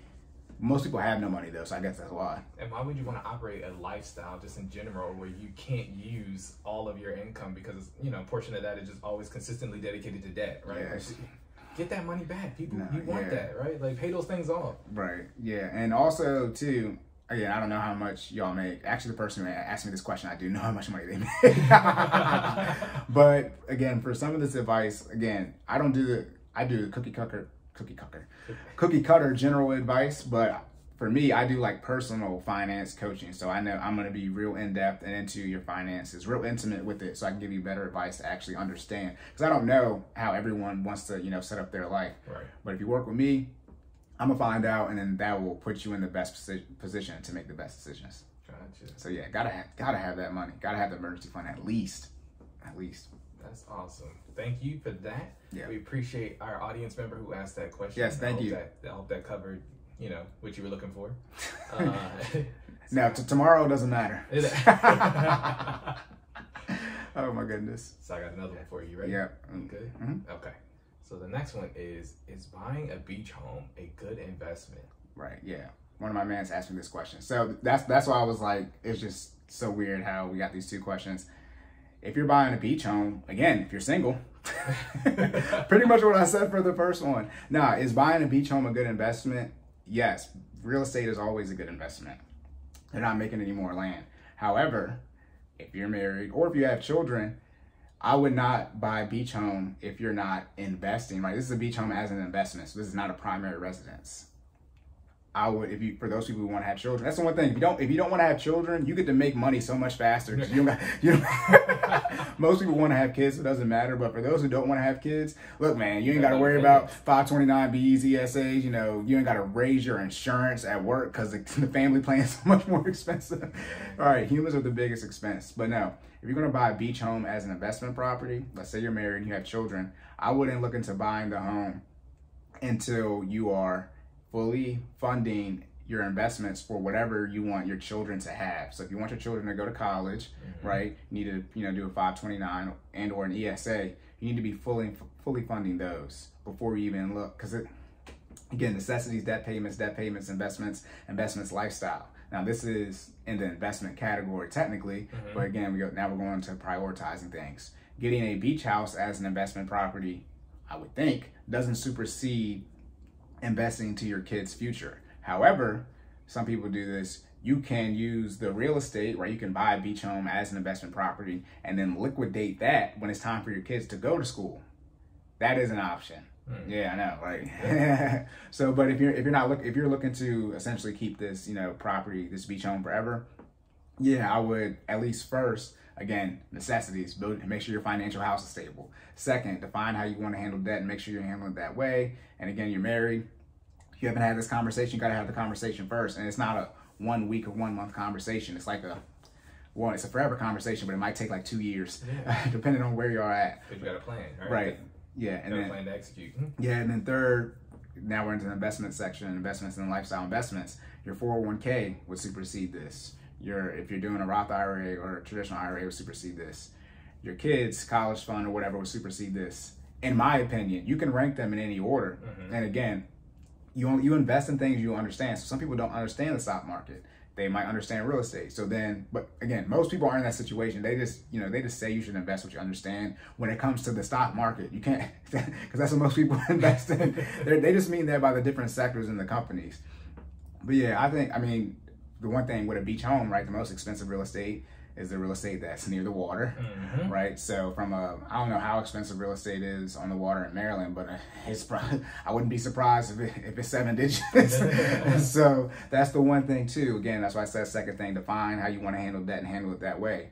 [SPEAKER 1] Most people have no money though, so I guess that's why.
[SPEAKER 2] And why would you want to operate a lifestyle just in general where you can't use all of your income because a portion of that is just always consistently dedicated to debt, right? Yeah. Get that money back, people. You want that, right? Like pay those things off. Right.
[SPEAKER 1] Yeah, and also too. Again, I don't know how much y'all make. Actually, the person who asked me this question, I do know how much money they make. But again, for some of this advice, again, I do cookie cutter general advice. But for me, I do like personal finance coaching. So I know I'm going to be real in-depth and into your finances, real intimate with it, so I can give you better advice to actually understand. Because I don't know how everyone wants to, you know, set up their life.
[SPEAKER 2] Right.
[SPEAKER 1] But if you work with me, I'm going to find out, and then that will put you in the best position to make the best decisions.
[SPEAKER 2] Gotcha.
[SPEAKER 1] So yeah, gotta have that money. Gotta have the emergency fund at least. At least.
[SPEAKER 2] That's awesome. Thank you for that.
[SPEAKER 1] Yeah.
[SPEAKER 2] We appreciate our audience member who asked that question.
[SPEAKER 1] Yes, thank you.
[SPEAKER 2] I hope that covered, you know, what you were looking for.
[SPEAKER 1] No, tomorrow doesn't matter. Oh my goodness.
[SPEAKER 2] So I got another one for you, right?
[SPEAKER 1] Yeah.
[SPEAKER 2] You good?
[SPEAKER 1] Mm-hmm.
[SPEAKER 2] Okay. So the next one is buying a beach home a good investment?
[SPEAKER 1] Right, yeah. One of my mans asked me this question. So that's why I was like, it's just so weird how we got these two questions. If you're buying a beach home, again, if you're single, pretty much what I said for the first one. Now, is buying a beach home a good investment? Yes, real estate is always a good investment. They're not making any more land. However, if you're married or if you have children, I would not buy a beach home if you're not investing, right? This is a beach home as an investment, so this is not a primary residence. I would, for those people who want to have children, that's the one thing. If you don't want to have children, you get to make money so much faster. Most people want to have kids, so it doesn't matter. But for those who don't want to have kids, look, man, you ain't got to worry about 529Bs, ESAs. You know, you ain't got to raise your insurance at work because the family plan is so much more expensive. All right, humans are the biggest expense. But no, if you're going to buy a beach home as an investment property, let's say you're married and you have children, I wouldn't look into buying the home until you are fully funding your investments for whatever you want your children to have. So if you want your children to go to college, right, you need to, you know, do a 529 and or an ESA. You need to be fully funding those before you even look, because again, necessities, debt payments, investments, lifestyle. Now this is in the investment category technically, but again, now we're going to prioritizing things. Getting a beach house as an investment property, I would think, doesn't supersede investing into your kids' future. However, some people do this. You can use the real estate, right? You can buy a beach home as an investment property and then liquidate that when it's time for your kids to go to school. That is an option. Yeah, I know, right? Yeah. So, but if you're looking to essentially keep this, you know, property, this beach home forever, yeah, I would at least first, again, necessities, build and make sure your financial house is stable. Second, define how you want to handle debt and make sure you're handling it that way. And again, you're married. If you haven't had this conversation, you got to have the conversation first. And it's not a 1 week or 1 month conversation. It's like it's a forever conversation, but it might take like 2 years, depending on where you are at.
[SPEAKER 2] But you got a plan, right?
[SPEAKER 1] Right. Yeah. And then
[SPEAKER 2] plan to execute.
[SPEAKER 1] Yeah. And then third, now we're into the investment section, investments and lifestyle investments. Your 401k would supersede this. If you're doing a Roth IRA or a traditional IRA, would supersede this. Your kids' college fund or whatever would supersede this. In my opinion, you can rank them in any order. And again, you invest in things you understand. So some people don't understand the stock market. They might understand real estate. So then, but again, most people aren't in that situation. They just say you should invest what you understand. When it comes to the stock market, you can't, because that's what most people invest in. They just mean that by the different sectors in the companies. But yeah, I mean, the one thing with a beach home, right, the most expensive real estate is the real estate that's near the water, right? So I don't know how expensive real estate is on the water in Maryland, but I wouldn't be surprised if it's 7 digits. So that's the one thing too. Again, that's why I said second thing, define how you want to handle debt and handle it that way.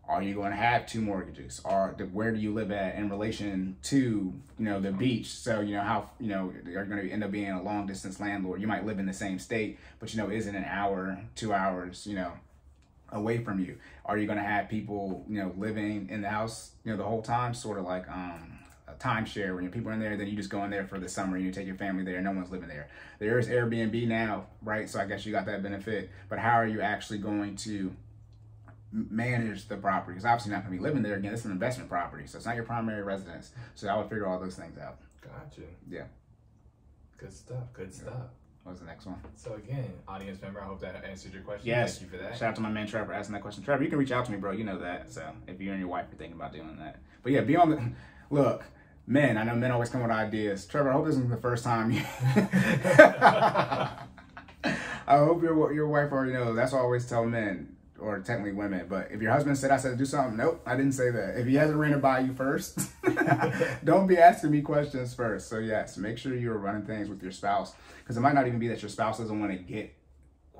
[SPEAKER 1] Are you going to have 2 mortgages? Or where do you live at in relation to, the beach? So, how, you're going to end up being a long distance landlord. You might live in the same state, but, isn't an hour, 2 hours, away from you. Are you going to have people, living in the house, the whole time? Sort of like a timeshare when people are in there, then you just go in there for the summer and you take your family there. No one's living there. There is Airbnb now, right? So I guess you got that benefit. But how are you actually going to manage the property? Because obviously you're not going to be living there. Again, it's an investment property, so it's not your primary residence. So I would figure all those things out.
[SPEAKER 2] Gotcha.
[SPEAKER 1] Yeah.
[SPEAKER 2] Good stuff. Good stuff.
[SPEAKER 1] What was the next one?
[SPEAKER 2] So again, audience member, I hope that answered your question.
[SPEAKER 1] Yes.
[SPEAKER 2] Thank you for that.
[SPEAKER 1] Shout out to my man Trevor asking that question. Trevor, you can reach out to me, bro. You know that. So if you and your wife are thinking about doing that. But yeah, be on the look. Men, I know men always come with ideas. Trevor, I hope this isn't the first time you I hope your wife already knows. That's what I always tell men, or technically women. But if your husband said I said do something, nope, I didn't say that. If he hasn't ran it by you first, don't be asking me questions first. So yes, make sure you're running things with your spouse, because it might not even be that your spouse doesn't want to get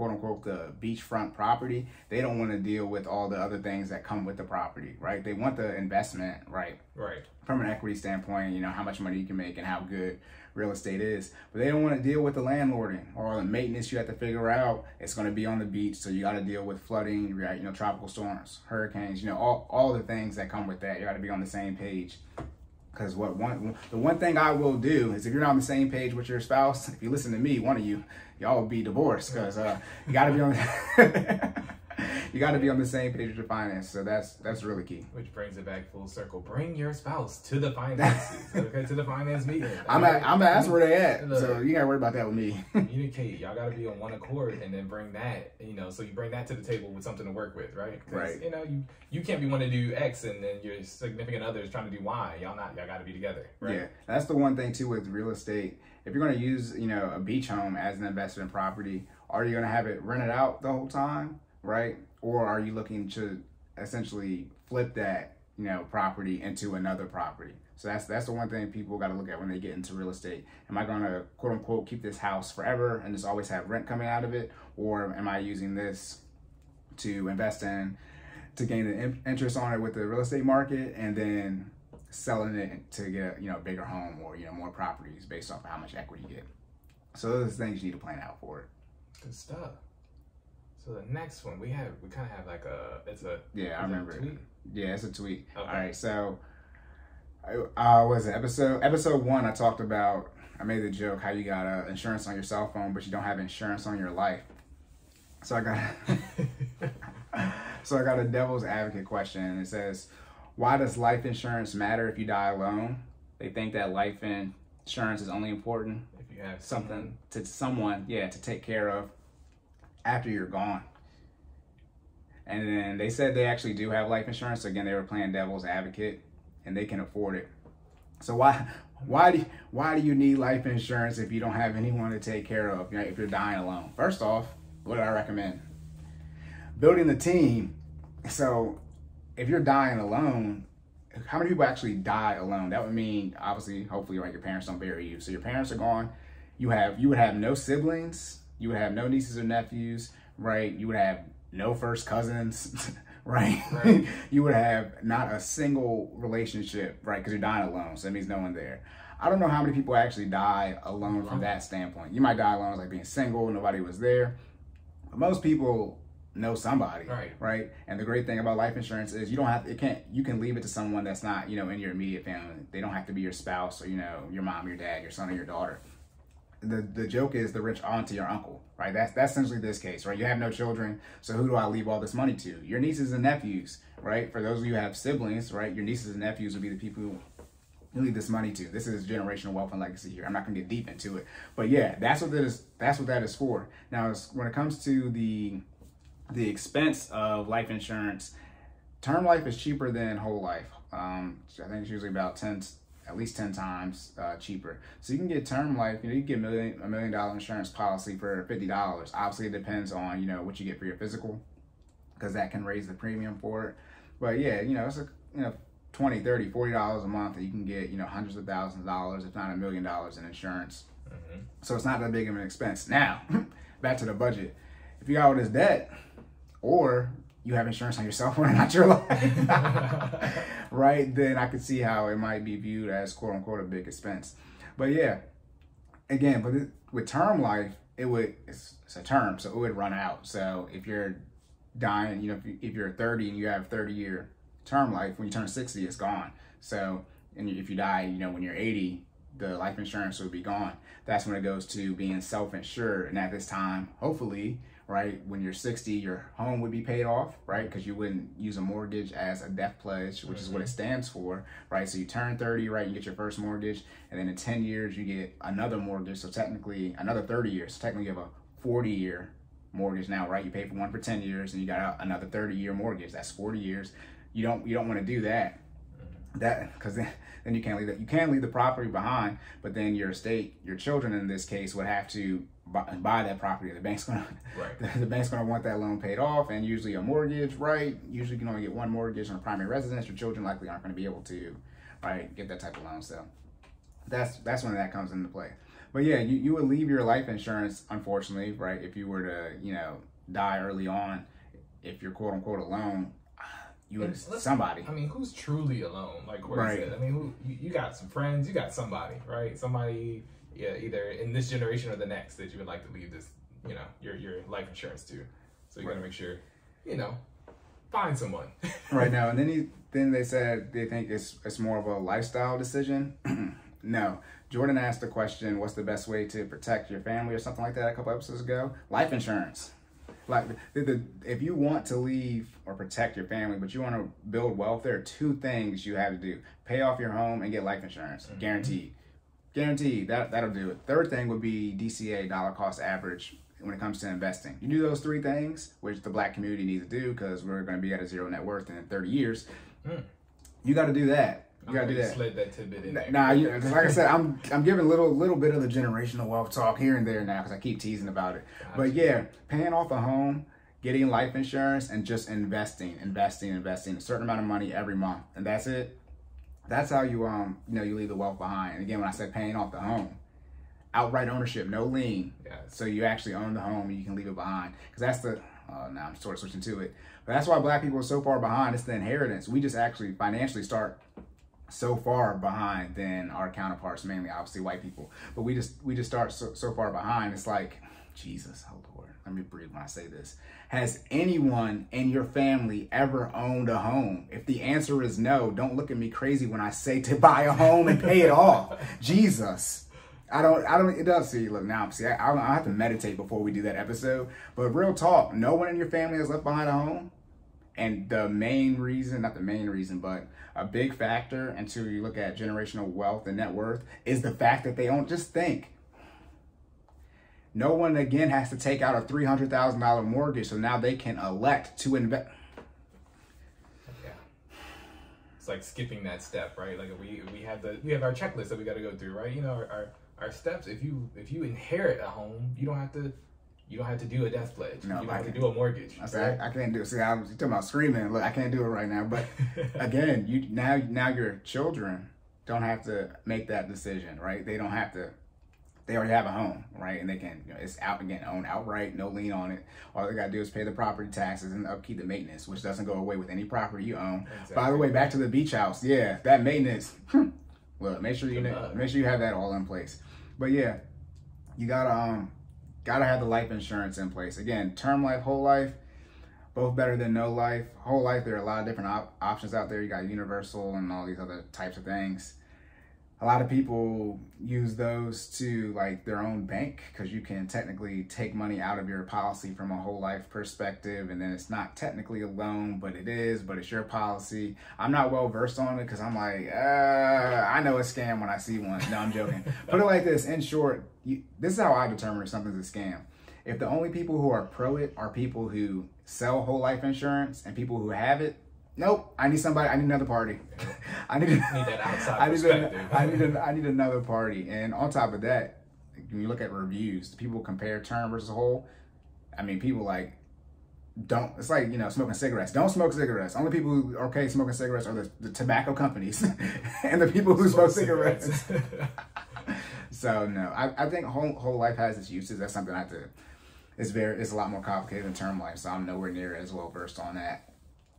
[SPEAKER 1] quote unquote the beachfront property, they don't want to deal with all the other things that come with the property, right? They want the investment, right?
[SPEAKER 2] Right.
[SPEAKER 1] From an equity standpoint, you know, how much money you can make and how good real estate is. But they don't want to deal with the landlording or the maintenance you have to figure out. It's going to be on the beach, so you got to deal with flooding, right? You know, tropical storms, hurricanes, you know, all the things that come with that. You got to be on the same page. Because the one thing I will do is if you're not on the same page with your spouse, if you listen to me, one of you, y'all will be divorced because you got to be on you got to be on the same page with your finance. So that's really key.
[SPEAKER 2] Which brings it back full circle. Bring your spouse to the finances, okay, to the finance meeting.
[SPEAKER 1] That's where they at. So you gotta worry about that with me.
[SPEAKER 2] Communicate. Y'all gotta be on one accord, and then bring that. You know, so you bring that to the table with something to work with, right?
[SPEAKER 1] Right.
[SPEAKER 2] You know, you can't be one to do X, and then your significant other is trying to do Y. Y'all gotta be together, right?
[SPEAKER 1] Yeah, that's the one thing too with real estate. If you're gonna use, you know, a beach home as an investment property, are you gonna have it rented out the whole time, right? Or are you looking to essentially flip that, you know, property into another property? So that's the one thing people got to look at when they get into real estate. Am I going to quote unquote keep this house forever and just always have rent coming out of it, or am I using this to invest in to gain the interest on it with the real estate market and then selling it to get, you know, a bigger home or, you know, more properties based off of how much equity you get? So those are things you need to plan out for.
[SPEAKER 2] Good stuff. So the next one we kind of have like
[SPEAKER 1] I remember it. Yeah, it's a tweet.
[SPEAKER 2] Okay.
[SPEAKER 1] All right, so was it episode 1? I made the joke how you got insurance on your cell phone, but you don't have insurance on your life. So I got a devil's advocate question, and it says, why does life insurance matter if you die alone? They think that life insurance is only important
[SPEAKER 2] if you have
[SPEAKER 1] someone to take care of after you're gone. And then they said they actually do have life insurance. Again, they were playing devil's advocate, and they can afford it. So why do you need life insurance if you don't have anyone to take care of, you know, if you're dying alone? First off, what do I recommend? Building the team. So if you're dying alone, how many people actually die alone? That would mean, obviously, hopefully, right, your parents don't bury you. So your parents are gone. You would have no siblings. You would have no nieces or nephews, right? You would have no first cousins, right? You would have not a single relationship, right? Because you're dying alone, so that means no one there. I don't know how many people actually die alone from that standpoint. You might die alone as like being single, nobody was there. But most people know somebody, right? And the great thing about life insurance is you can leave it to someone that's not, you know, in your immediate family. They don't have to be your spouse or, you know, your mom, your dad, your son, or your daughter. The joke is the rich auntie or uncle, right? That's essentially this case, right? You have no children, so who do I leave all this money to? Your nieces and nephews, right? For those of you who have siblings, right? Your nieces and nephews would be the people you leave this money to. This is generational wealth and legacy here. I'm not gonna get deep into it, but yeah, that's what that is for. Now, when it comes to the expense of life insurance, term life is cheaper than whole life. I think it's usually about at least 10 times cheaper. So you can get term life, you know, you can get $1 million insurance policy for $50. Obviously it depends on, you know, what you get for your physical, because that can raise the premium for it. But yeah, you know, it's $20, $30, $40 a month that you can get, you know, hundreds of thousands of dollars, if not $1 million in insurance. Mm-hmm. So it's not that big of an expense. Now, back to the budget. If you got all this debt, or you have insurance on your cell phone and not your life, right? Then I could see how it might be viewed as quote unquote a big expense. But yeah, again, with term life, it's a term, so it would run out. So if you're dying, you know, if you're 30 and you have 30-year term life, when you turn 60, it's gone. So, and if you die, you know, when you're 80, the life insurance would be gone. That's when it goes to being self-insured. And at this time, hopefully, right, when you're 60, your home would be paid off, right? Because you wouldn't use a mortgage as a death pledge, which is what it stands for, right? So you turn 30, right, you get your first mortgage, and then in 10 years, you get another mortgage. So technically, another 30 years. So technically, you have a 40-year mortgage now, right? You pay for one for 10 years, and you got another 30-year mortgage. That's 40 years. You don't want to do that. Because then you can't leave that. You can leave the property behind, but then your estate, your children in this case, would have to buy that property. The bank's gonna want that loan paid off, and usually a mortgage, right? Usually you can only get one mortgage on a primary residence. Your children likely aren't going to be able to, right, get that type of loan. So that's when that comes into play. But yeah, you would leave your life insurance, unfortunately, right? If you were to, die early on, if you're quote unquote alone, you would somebody.
[SPEAKER 2] I mean, who's truly alone? Like Corey said. I mean, you got some friends, you got somebody, right? Somebody, either in this generation or the next that you would like to leave this, your life insurance to. So you got to make sure, find someone.
[SPEAKER 1] Right now, and then they said they think it's more of a lifestyle decision. No. Jordan asked the question, what's the best way to protect your family or something like that a couple episodes ago? Life insurance. Like, if you want to leave or protect your family, but you want to build wealth, there are two things you have to do. Pay off your home and get life insurance. Mm-hmm. Guaranteed. Guaranteed. That'll do it. Third thing would be DCA, dollar cost average, when it comes to investing. You do those three things, which the black community needs to do because we're going to be at a zero net worth in 30 years. You got to do that. You gotta do that.
[SPEAKER 2] Slid that tidbit in there.
[SPEAKER 1] Nah, like I said, I'm giving a little bit of the generational wealth talk here and there now because I keep teasing about it. Gotcha. But yeah, paying off a home, getting life insurance, and just investing a certain amount of money every month, and that's it. That's how you you leave the wealth behind. And again, when I said paying off the home, outright ownership, no lien. Yes. So you actually own the home and you can leave it behind because that's the. Now I'm sort of switching to it, but that's why black people are so far behind. It's the inheritance. We just actually financially start so far behind than our counterparts, mainly obviously white people, but we just start so far behind. It's like, Jesus, oh Lord, let me breathe when I say this. Has anyone in your family ever owned a home? If the answer is no, don't look at me crazy when I say to buy a home and pay it off. Jesus. I don't, it does see, look now, see, I have to meditate before we do that episode, but real talk, no one in your family has left behind a home. And the main reason, not the main reason, but a big factor until you look at generational wealth and net worth is the fact that they don't just think. No one, again, has to take out a $300,000 mortgage, so now they can elect to invest.
[SPEAKER 2] Yeah. It's like skipping that step, right? Like we have our checklist that we got to go through, right? Our steps. If you inherit a home, you don't have to do a death pledge. No, you don't have to do a mortgage.
[SPEAKER 1] I can't do it. See, I was talking about screaming. Look, I can't do it right now. But again, now your children don't have to make that decision, right? They don't have to. They already have a home, right? And they can, it's out again, owned outright, no lien on it. All they gotta do is pay the property taxes and upkeep the maintenance, which doesn't go away with any property you own. Exactly. By the way, back to the beach house. Yeah, that maintenance. Look, make sure you have that all in place. But yeah, you gotta have the life insurance in place. Again, term life, whole life, both better than no life. Whole life, there are a lot of different options out there. You got universal and all these other types of things. A lot of people use those to like their own bank because you can technically take money out of your policy from a whole life perspective, and then it's not technically a loan, but it is, but it's your policy. I'm not well versed on it because I'm like, I know a scam when I see one. No, I'm joking. Put it like this, in short, this is how I determine if something's a scam. If the only people who are pro it are people who sell whole life insurance and people who have it, nope. I need another party. I need
[SPEAKER 2] that outside perspective.
[SPEAKER 1] I need another party. And on top of that, when you look at reviews, people compare term versus whole. I mean, people like don't. It's like smoking cigarettes. Don't smoke cigarettes. Only people who are okay smoking cigarettes are the tobacco companies and the people who smoke cigarettes. So no, I think whole life has its uses. That's something I have to. It's a lot more complicated than term life, so I'm nowhere near as well versed on that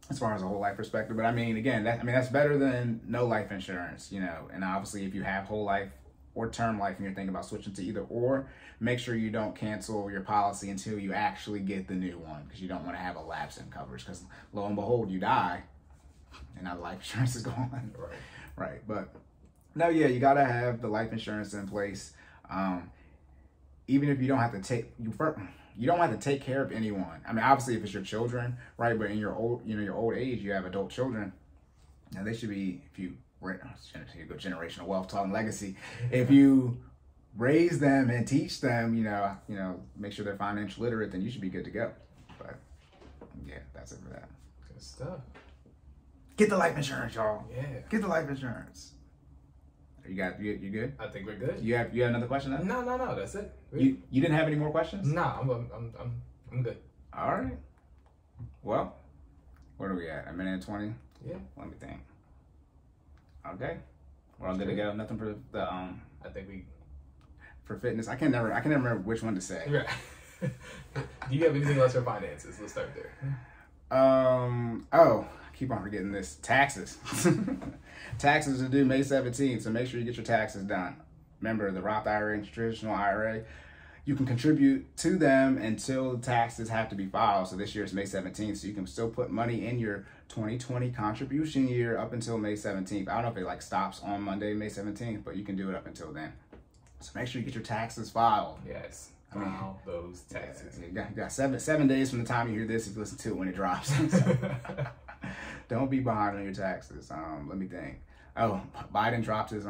[SPEAKER 1] as far as a whole life perspective. But I mean, again, that's better than no life insurance, and obviously if you have whole life or term life and you're thinking about switching to either or, make sure you don't cancel your policy until you actually get the new one, because you don't want to have a lapse in coverage, because lo and behold, you die and now the life insurance is gone. Right. But no, yeah, you got to have the life insurance in place. Even if you don't have to you don't have to take care of anyone. I mean, obviously, if it's your children, right? But in your old age, you have adult children, and they should be. If you go generational wealth, talking legacy. If you raise them and teach them, make sure they're financially literate, then you should be good to go. But yeah, that's it for that.
[SPEAKER 2] Good stuff.
[SPEAKER 1] Get the life insurance, y'all.
[SPEAKER 2] Yeah.
[SPEAKER 1] Get the life insurance. You good?
[SPEAKER 2] I think we're good.
[SPEAKER 1] You have another question? Then?
[SPEAKER 2] No, that's it.
[SPEAKER 1] You didn't have any more questions?
[SPEAKER 2] No, I'm good.
[SPEAKER 1] All right. Well, where are we at? 1:20?
[SPEAKER 2] Yeah.
[SPEAKER 1] Let me think. Okay. We're all good to go. Nothing for the
[SPEAKER 2] I think
[SPEAKER 1] for fitness. I can never remember which one to say.
[SPEAKER 2] Right. Do you have anything else for finances? Let's start there.
[SPEAKER 1] Oh, I keep on forgetting this. Taxes. Taxes are due May 17th, so make sure you get your taxes done. Remember, the Roth IRA and traditional IRA, you can contribute to them until the taxes have to be filed. So this year is May 17th, so you can still put money in your 2020 contribution year up until May 17th. I don't know if it like stops on Monday, May 17th, but you can do it up until then. So make sure you get your taxes filed.
[SPEAKER 2] Yes. File those taxes.
[SPEAKER 1] You got seven days from the time you hear this if you listen to it when it drops. So, don't be behind on your taxes. Let me think. Oh, Biden dropped his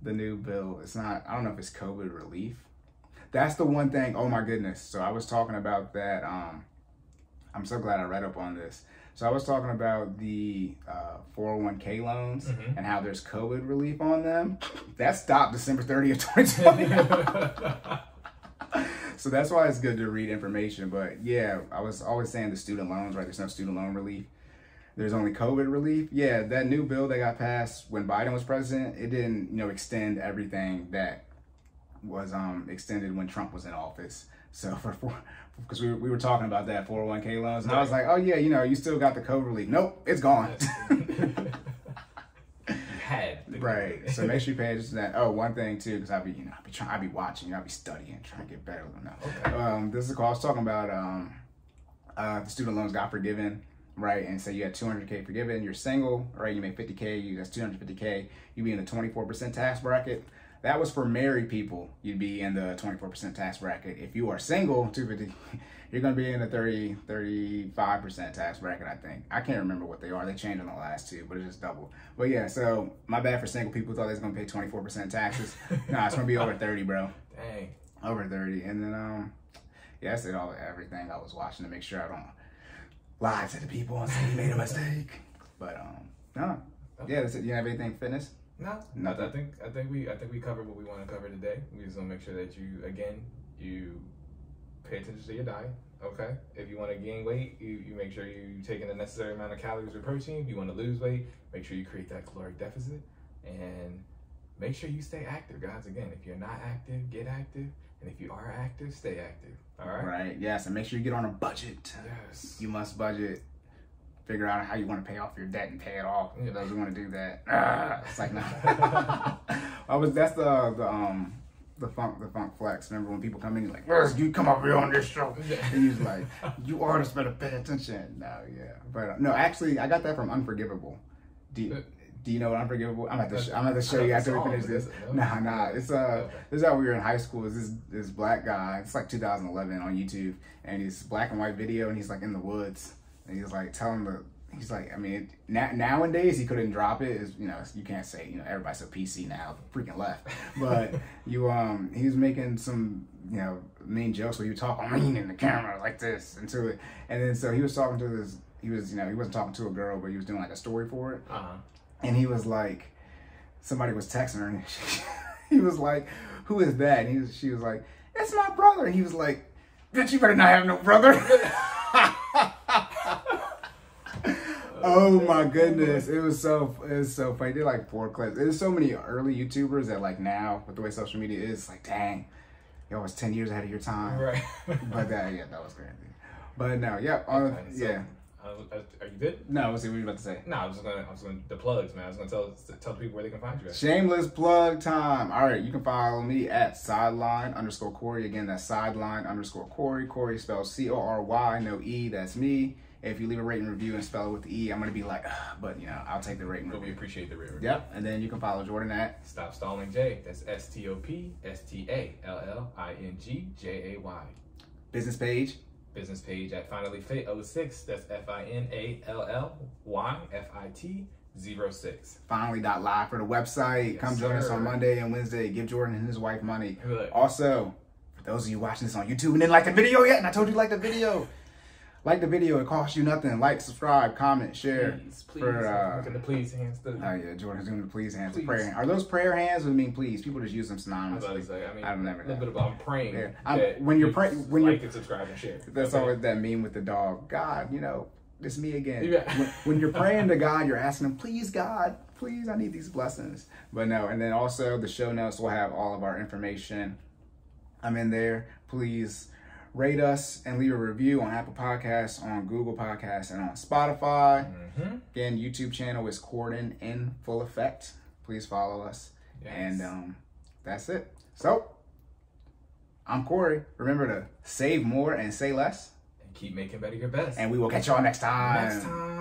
[SPEAKER 1] the new bill. It's not, I don't know if it's COVID relief. That's the one thing. Oh my goodness. So I was talking about that. I'm so glad I read up on this. So I was talking about the 401k loans and how there's COVID relief on them. That stopped December 30th, 2020. So that's why it's good to read information. But yeah, I was always saying the student loans, right? There's no student loan relief. There's only COVID relief. Yeah, that new bill that got passed when Biden was president, it didn't, extend everything that was extended when Trump was in office. So because we were talking about that 401k loans, and I was like, oh yeah, you still got the COVID relief. Nope, it's gone.
[SPEAKER 2] You had the
[SPEAKER 1] right. So make sure you pay attention to that. Oh, one thing too, because I be watching, I be studying, trying to get better.
[SPEAKER 2] Okay.
[SPEAKER 1] This is cool. I was talking about the student loans got forgiven. Right, and so you had 200K forgiven. You're single, right? You make 50K. That's 250K. You be in the 24% tax bracket. That was for married people. You'd be in the 24% tax bracket. If you are single, 250, you're gonna be in the 35% tax bracket. I think. I can't remember what they are. They changed in the last two, but it's just double. But yeah, so my bad for single people. Thought they was gonna pay 24% taxes. Nah, it's gonna be over 30, bro.
[SPEAKER 2] Dang.
[SPEAKER 1] Over 30, and then yeah, that's everything I was watching to make sure I don't lie to the people and say you made a mistake. But no. Yeah, that's it. You have anything fitness?
[SPEAKER 2] No.
[SPEAKER 1] Nothing.
[SPEAKER 2] I think we covered what we want to cover today. We just want to make sure that you pay attention to your diet. Okay. If you want to gain weight, you make sure you take in the necessary amount of calories or protein. If you want to lose weight, make sure you create that caloric deficit, and make sure you stay active, guys. Again, if you're not active, get active. And if you are active, stay active. All right?
[SPEAKER 1] Right, yes. And make sure you get on a budget.
[SPEAKER 2] Yes.
[SPEAKER 1] You must budget. Figure out how you want to pay off your debt and pay it off. For those who want to do that. It's like, no. That's the funk flex. Remember when people come in, you're like, where's you come up here on this show? And you're like, you artists better pay attention. No, yeah. But no, actually, I got that from Unforgivable. Do you know what Unforgivable? I'm at to show you after we finish this. Nah. It's this is how we were in high school. Is this black guy? It's like 2011 on YouTube, and he's black and white video, and he's like in the woods, and he's like telling he's like, I mean, nowadays he couldn't drop it. Is you can't say everybody's so PC now, freaking left. But he was making some mean jokes where he would talk mean in the camera like this into it, and then so he was talking to this. He was he wasn't talking to a girl, but he was doing like a story for it. And he was like, somebody was texting her, and he was like, who is that? And she was like, it's my brother. And he was like, bitch, you better not have no brother. Oh my goodness. It was so funny. They did like 4 clips. There's so many early YouTubers that like now, with the way social media is, like, dang, yo, it's 10 years ahead of your time.
[SPEAKER 2] Right.
[SPEAKER 1] But that was crazy. But no, yeah. Yeah.
[SPEAKER 2] Are you good?
[SPEAKER 1] No, what were you about to say?
[SPEAKER 2] No, I was just gonna the plugs, man. I was gonna tell the people where they can find you at.
[SPEAKER 1] Shameless plug time. All right, you can follow me at sideline_Cory. Again, that's sideline_Cory. Cory spells Cory, no E. That's me. If you leave a rating review and spell it with the E, I'm gonna be like, but I'll take the rating review.
[SPEAKER 2] We appreciate the rating review.
[SPEAKER 1] Yep, and then you can follow Jordan at
[SPEAKER 2] Stop Stalling J. That's StopStallingJay.
[SPEAKER 1] business page.
[SPEAKER 2] Business page at FinallyFit 06. That's FinallyFit 06.
[SPEAKER 1] Finally.live for the website.
[SPEAKER 2] Yes,
[SPEAKER 1] Come join us on Monday and Wednesday. Give Jordan and his wife money.
[SPEAKER 2] Good.
[SPEAKER 1] Also, for those of you watching this on YouTube and didn't like the video yet, and I told you to like the video. Like the video, it costs you nothing. Like, subscribe, comment, share.
[SPEAKER 2] Please. Look at the please hands.
[SPEAKER 1] Oh yeah, Jordan's doing the please hands.
[SPEAKER 2] Please.
[SPEAKER 1] Prayer hands. Are those prayer hands or mean please? People just use them synonymously.
[SPEAKER 2] I was about to say,
[SPEAKER 1] I never know.
[SPEAKER 2] A little bit about I'm praying.
[SPEAKER 1] Yeah.
[SPEAKER 2] That
[SPEAKER 1] when you're praying, when
[SPEAKER 2] like
[SPEAKER 1] you're
[SPEAKER 2] and subscribe and share.
[SPEAKER 1] That's always that meme with the dog. God, it's me again.
[SPEAKER 2] Yeah.
[SPEAKER 1] When you're praying to God, you're asking him, please, God, please, I need these blessings. But no, and then also the show notes will have all of our information. I'm in there. Please rate us and leave a review on Apple Podcasts, on Google Podcasts, and on Spotify. Again, YouTube channel is Cordan in full effect. Please follow us. Yes. And that's it. So, I'm Corey. Remember to save more and say less.
[SPEAKER 2] And keep making better your best.
[SPEAKER 1] And we will catch y'all next time.
[SPEAKER 2] Next time.